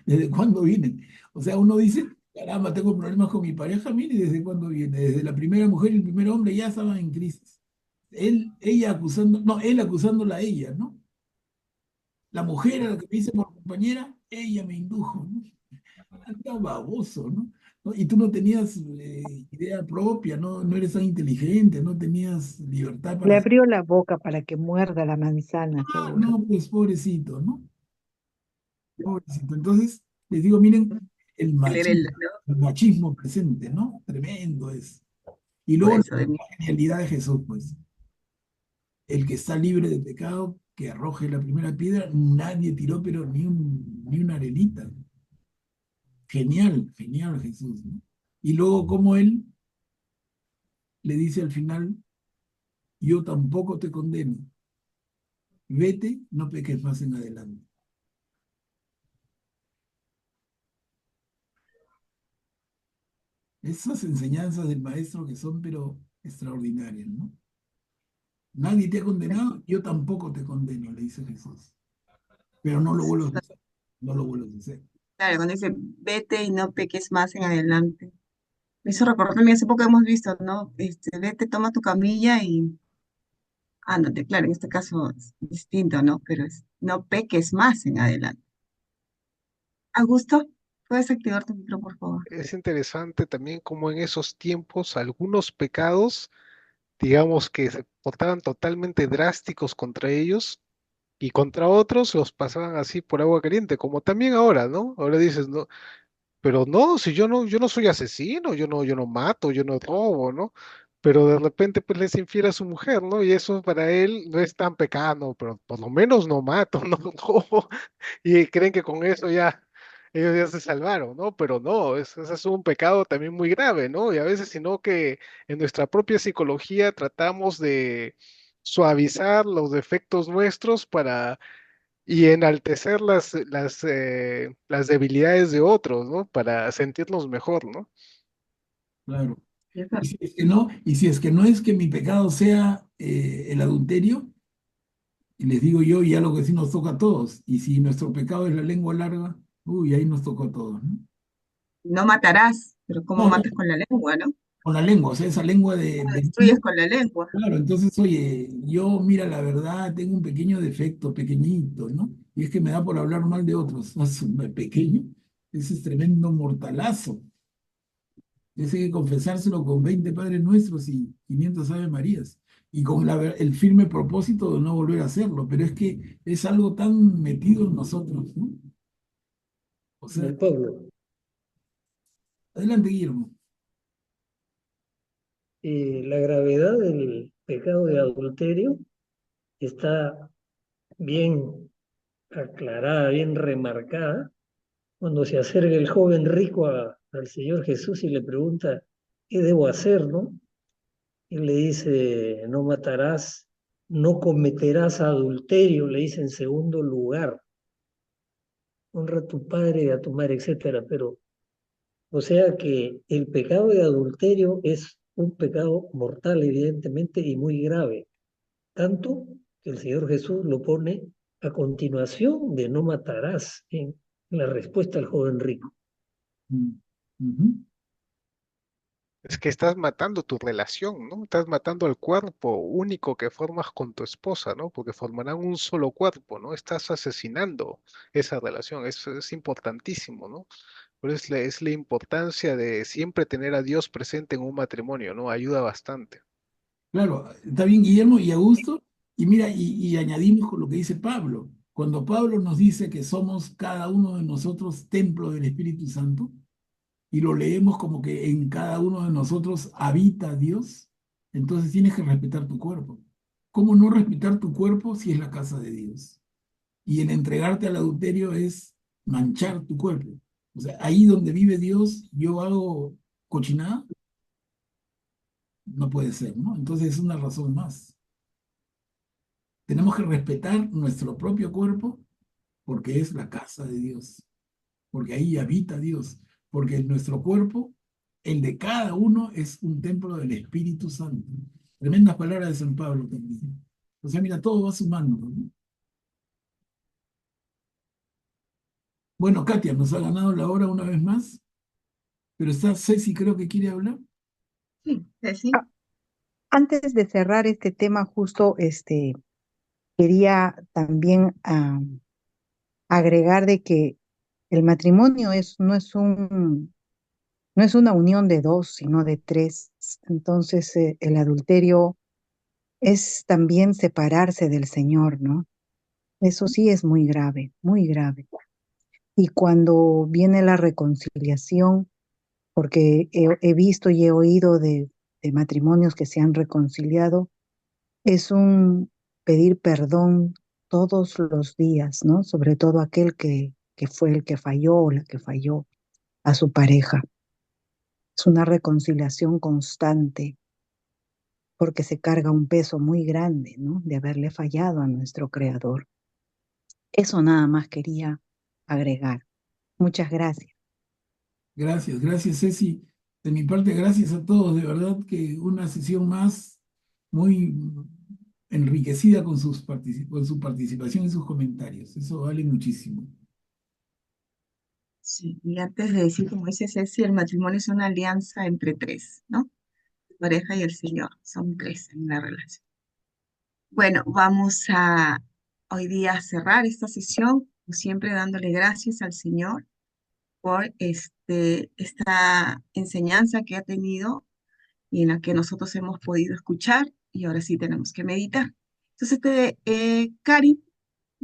¿Desde cuándo viene? O sea, uno dice, caramba, tengo problemas con mi pareja, mire, ¿desde cuándo viene? Desde la primera mujer y el primer hombre ya estaban en crisis. Ella acusando, no, él acusándola a ella, ¿no? La mujer a la que me dice por compañera, ella me indujo, ¿no? Anda baboso, ¿no? ¿No? Y tú no tenías idea propia, ¿no? No eres tan inteligente, no tenías libertad Le para hacer. abrió la boca para que muerda la manzana, seguro. No, pues pobrecito, ¿no? Pobrecito. Entonces, les digo, miren, el Él era machismo, ¿no? el machismo presente, ¿no? Tremendo es. Y Por luego eso la de mí. genialidad de Jesús, pues. El que está libre de pecado, que arroje la primera piedra, nadie tiró, pero ni una arenita. Genial, genial Jesús, ¿no? Y luego como él le dice al final, yo tampoco te condeno, vete, no peques más en adelante. Esas enseñanzas del maestro que son pero extraordinarias, ¿no? Nadie te ha condenado, yo tampoco te condeno, le dice Jesús. Pero no lo vuelvas a hacer, no lo vuelvas a hacer. Claro, cuando dice, vete y no peques más en adelante. Me hizo recordar también hace poco hemos visto, ¿no? Vete, toma tu camilla y ándate. Claro, en este caso es distinto, ¿no? Pero no peques más en adelante. Augusto, ¿puedes activar tu micro, por favor? Es interesante también como en esos tiempos algunos pecados, digamos que se portaban totalmente drásticos contra ellos y contra otros los pasaban así por agua caliente, como también ahora, ¿no? Ahora dices, no, pero no, si yo no soy asesino, yo no mato, yo no robo, ¿no? pero de repente pues le es infiel a su mujer, ¿no? Y eso para él no es tan pecado, pero por lo menos no mato, no robo, y creen que con eso ya ellos ya se salvaron, ¿no? Pero no, ese es un pecado también muy grave, ¿no? Y a veces, sino que en nuestra propia psicología tratamos de suavizar los defectos nuestros para y enaltecer las debilidades de otros, ¿no? Para sentirnos mejor, ¿no? Claro. Es verdad. Y si es que no es que mi pecado sea el adulterio, y les digo yo, ya lo que sí nos toca a todos. Y si nuestro pecado es la lengua larga, uy, ahí nos tocó a todos, ¿no? No matarás, pero ¿cómo No, no, matas con la lengua, no? con la lengua, o sea, esa lengua ¿Cómo de destruyes con la lengua? claro, entonces, oye, yo, mira, la verdad, tengo un pequeño defecto, pequeñito, ¿no? Y es que me da por hablar mal de otros. Pequeño, ese es tremendo mortalazo. Ese hay que confesárselo con 20 Padres Nuestros y 500 Ave Marías. Y con el firme propósito de no volver a hacerlo. Pero es que es algo tan metido en nosotros, ¿no? O sea, Don Pablo, adelante, Guillermo. la gravedad del pecado de adulterio está bien aclarada, bien remarcada, cuando se acerca el joven rico al Señor Jesús y le pregunta, ¿qué debo hacer, no? Y le dice, no matarás, no cometerás adulterio, le dice en segundo lugar, honra a tu padre y a tu madre, etcétera. Pero, o sea que el pecado de adulterio es un pecado mortal, evidentemente, y muy grave. Tanto que el Señor Jesús lo pone a continuación de no matarás en la respuesta al joven rico. Mm, ujú. Es que estás matando tu relación, ¿no? Estás matando el cuerpo único que formas con tu esposa, ¿no? Porque formarán un solo cuerpo, ¿no? Estás asesinando esa relación, eso es importantísimo, ¿no? Pero es la importancia de siempre tener a Dios presente en un matrimonio, ¿no? Ayuda bastante. Claro, está bien, Guillermo y Augusto. Y mira, y añadimos con lo que dice Pablo. Cuando Pablo nos dice que somos cada uno de nosotros templo del Espíritu Santo, y lo leemos como que en cada uno de nosotros habita Dios, entonces tienes que respetar tu cuerpo. ¿Cómo no respetar tu cuerpo si es la casa de Dios? Y el entregarte al adulterio es manchar tu cuerpo. O sea, ahí donde vive Dios, yo hago cochinada, no puede ser, ¿no? Entonces es una razón más. Tenemos que respetar nuestro propio cuerpo porque es la casa de Dios, porque ahí habita Dios, porque nuestro cuerpo, el de cada uno, es un templo del Espíritu Santo. Tremendas palabras de San Pablo también. O sea, mira, todo va sumando, ¿no? Bueno, Katia, nos ha ganado la hora una vez más, pero está Ceci, creo que quiere hablar. Sí, sí. Ah, antes de cerrar este tema, justo quería también agregar de que el matrimonio no es una unión de dos, sino de tres. Entonces, el adulterio es también separarse del Señor, ¿no? Eso sí es muy grave, muy grave. Y cuando viene la reconciliación, porque he visto y he oído de matrimonios que se han reconciliado, es un pedir perdón todos los días, ¿no? Sobre todo aquel que fue el que falló o la que falló a su pareja. Es una reconciliación constante porque se carga un peso muy grande, ¿no? De haberle fallado a nuestro Creador. Eso nada más quería agregar. Muchas gracias. Gracias, gracias, Ceci. De mi parte, gracias a todos. De verdad que una sesión más muy enriquecida con con su participación y sus comentarios. Eso vale muchísimo. Sí, y antes de decir, como dice Ceci, el matrimonio es una alianza entre tres, ¿no? Tu pareja y el Señor, son tres en una relación. Bueno, vamos a hoy día cerrar esta sesión, como siempre dándole gracias al Señor por esta enseñanza que ha tenido y en la que nosotros hemos podido escuchar y ahora sí tenemos que meditar. Entonces, Cari,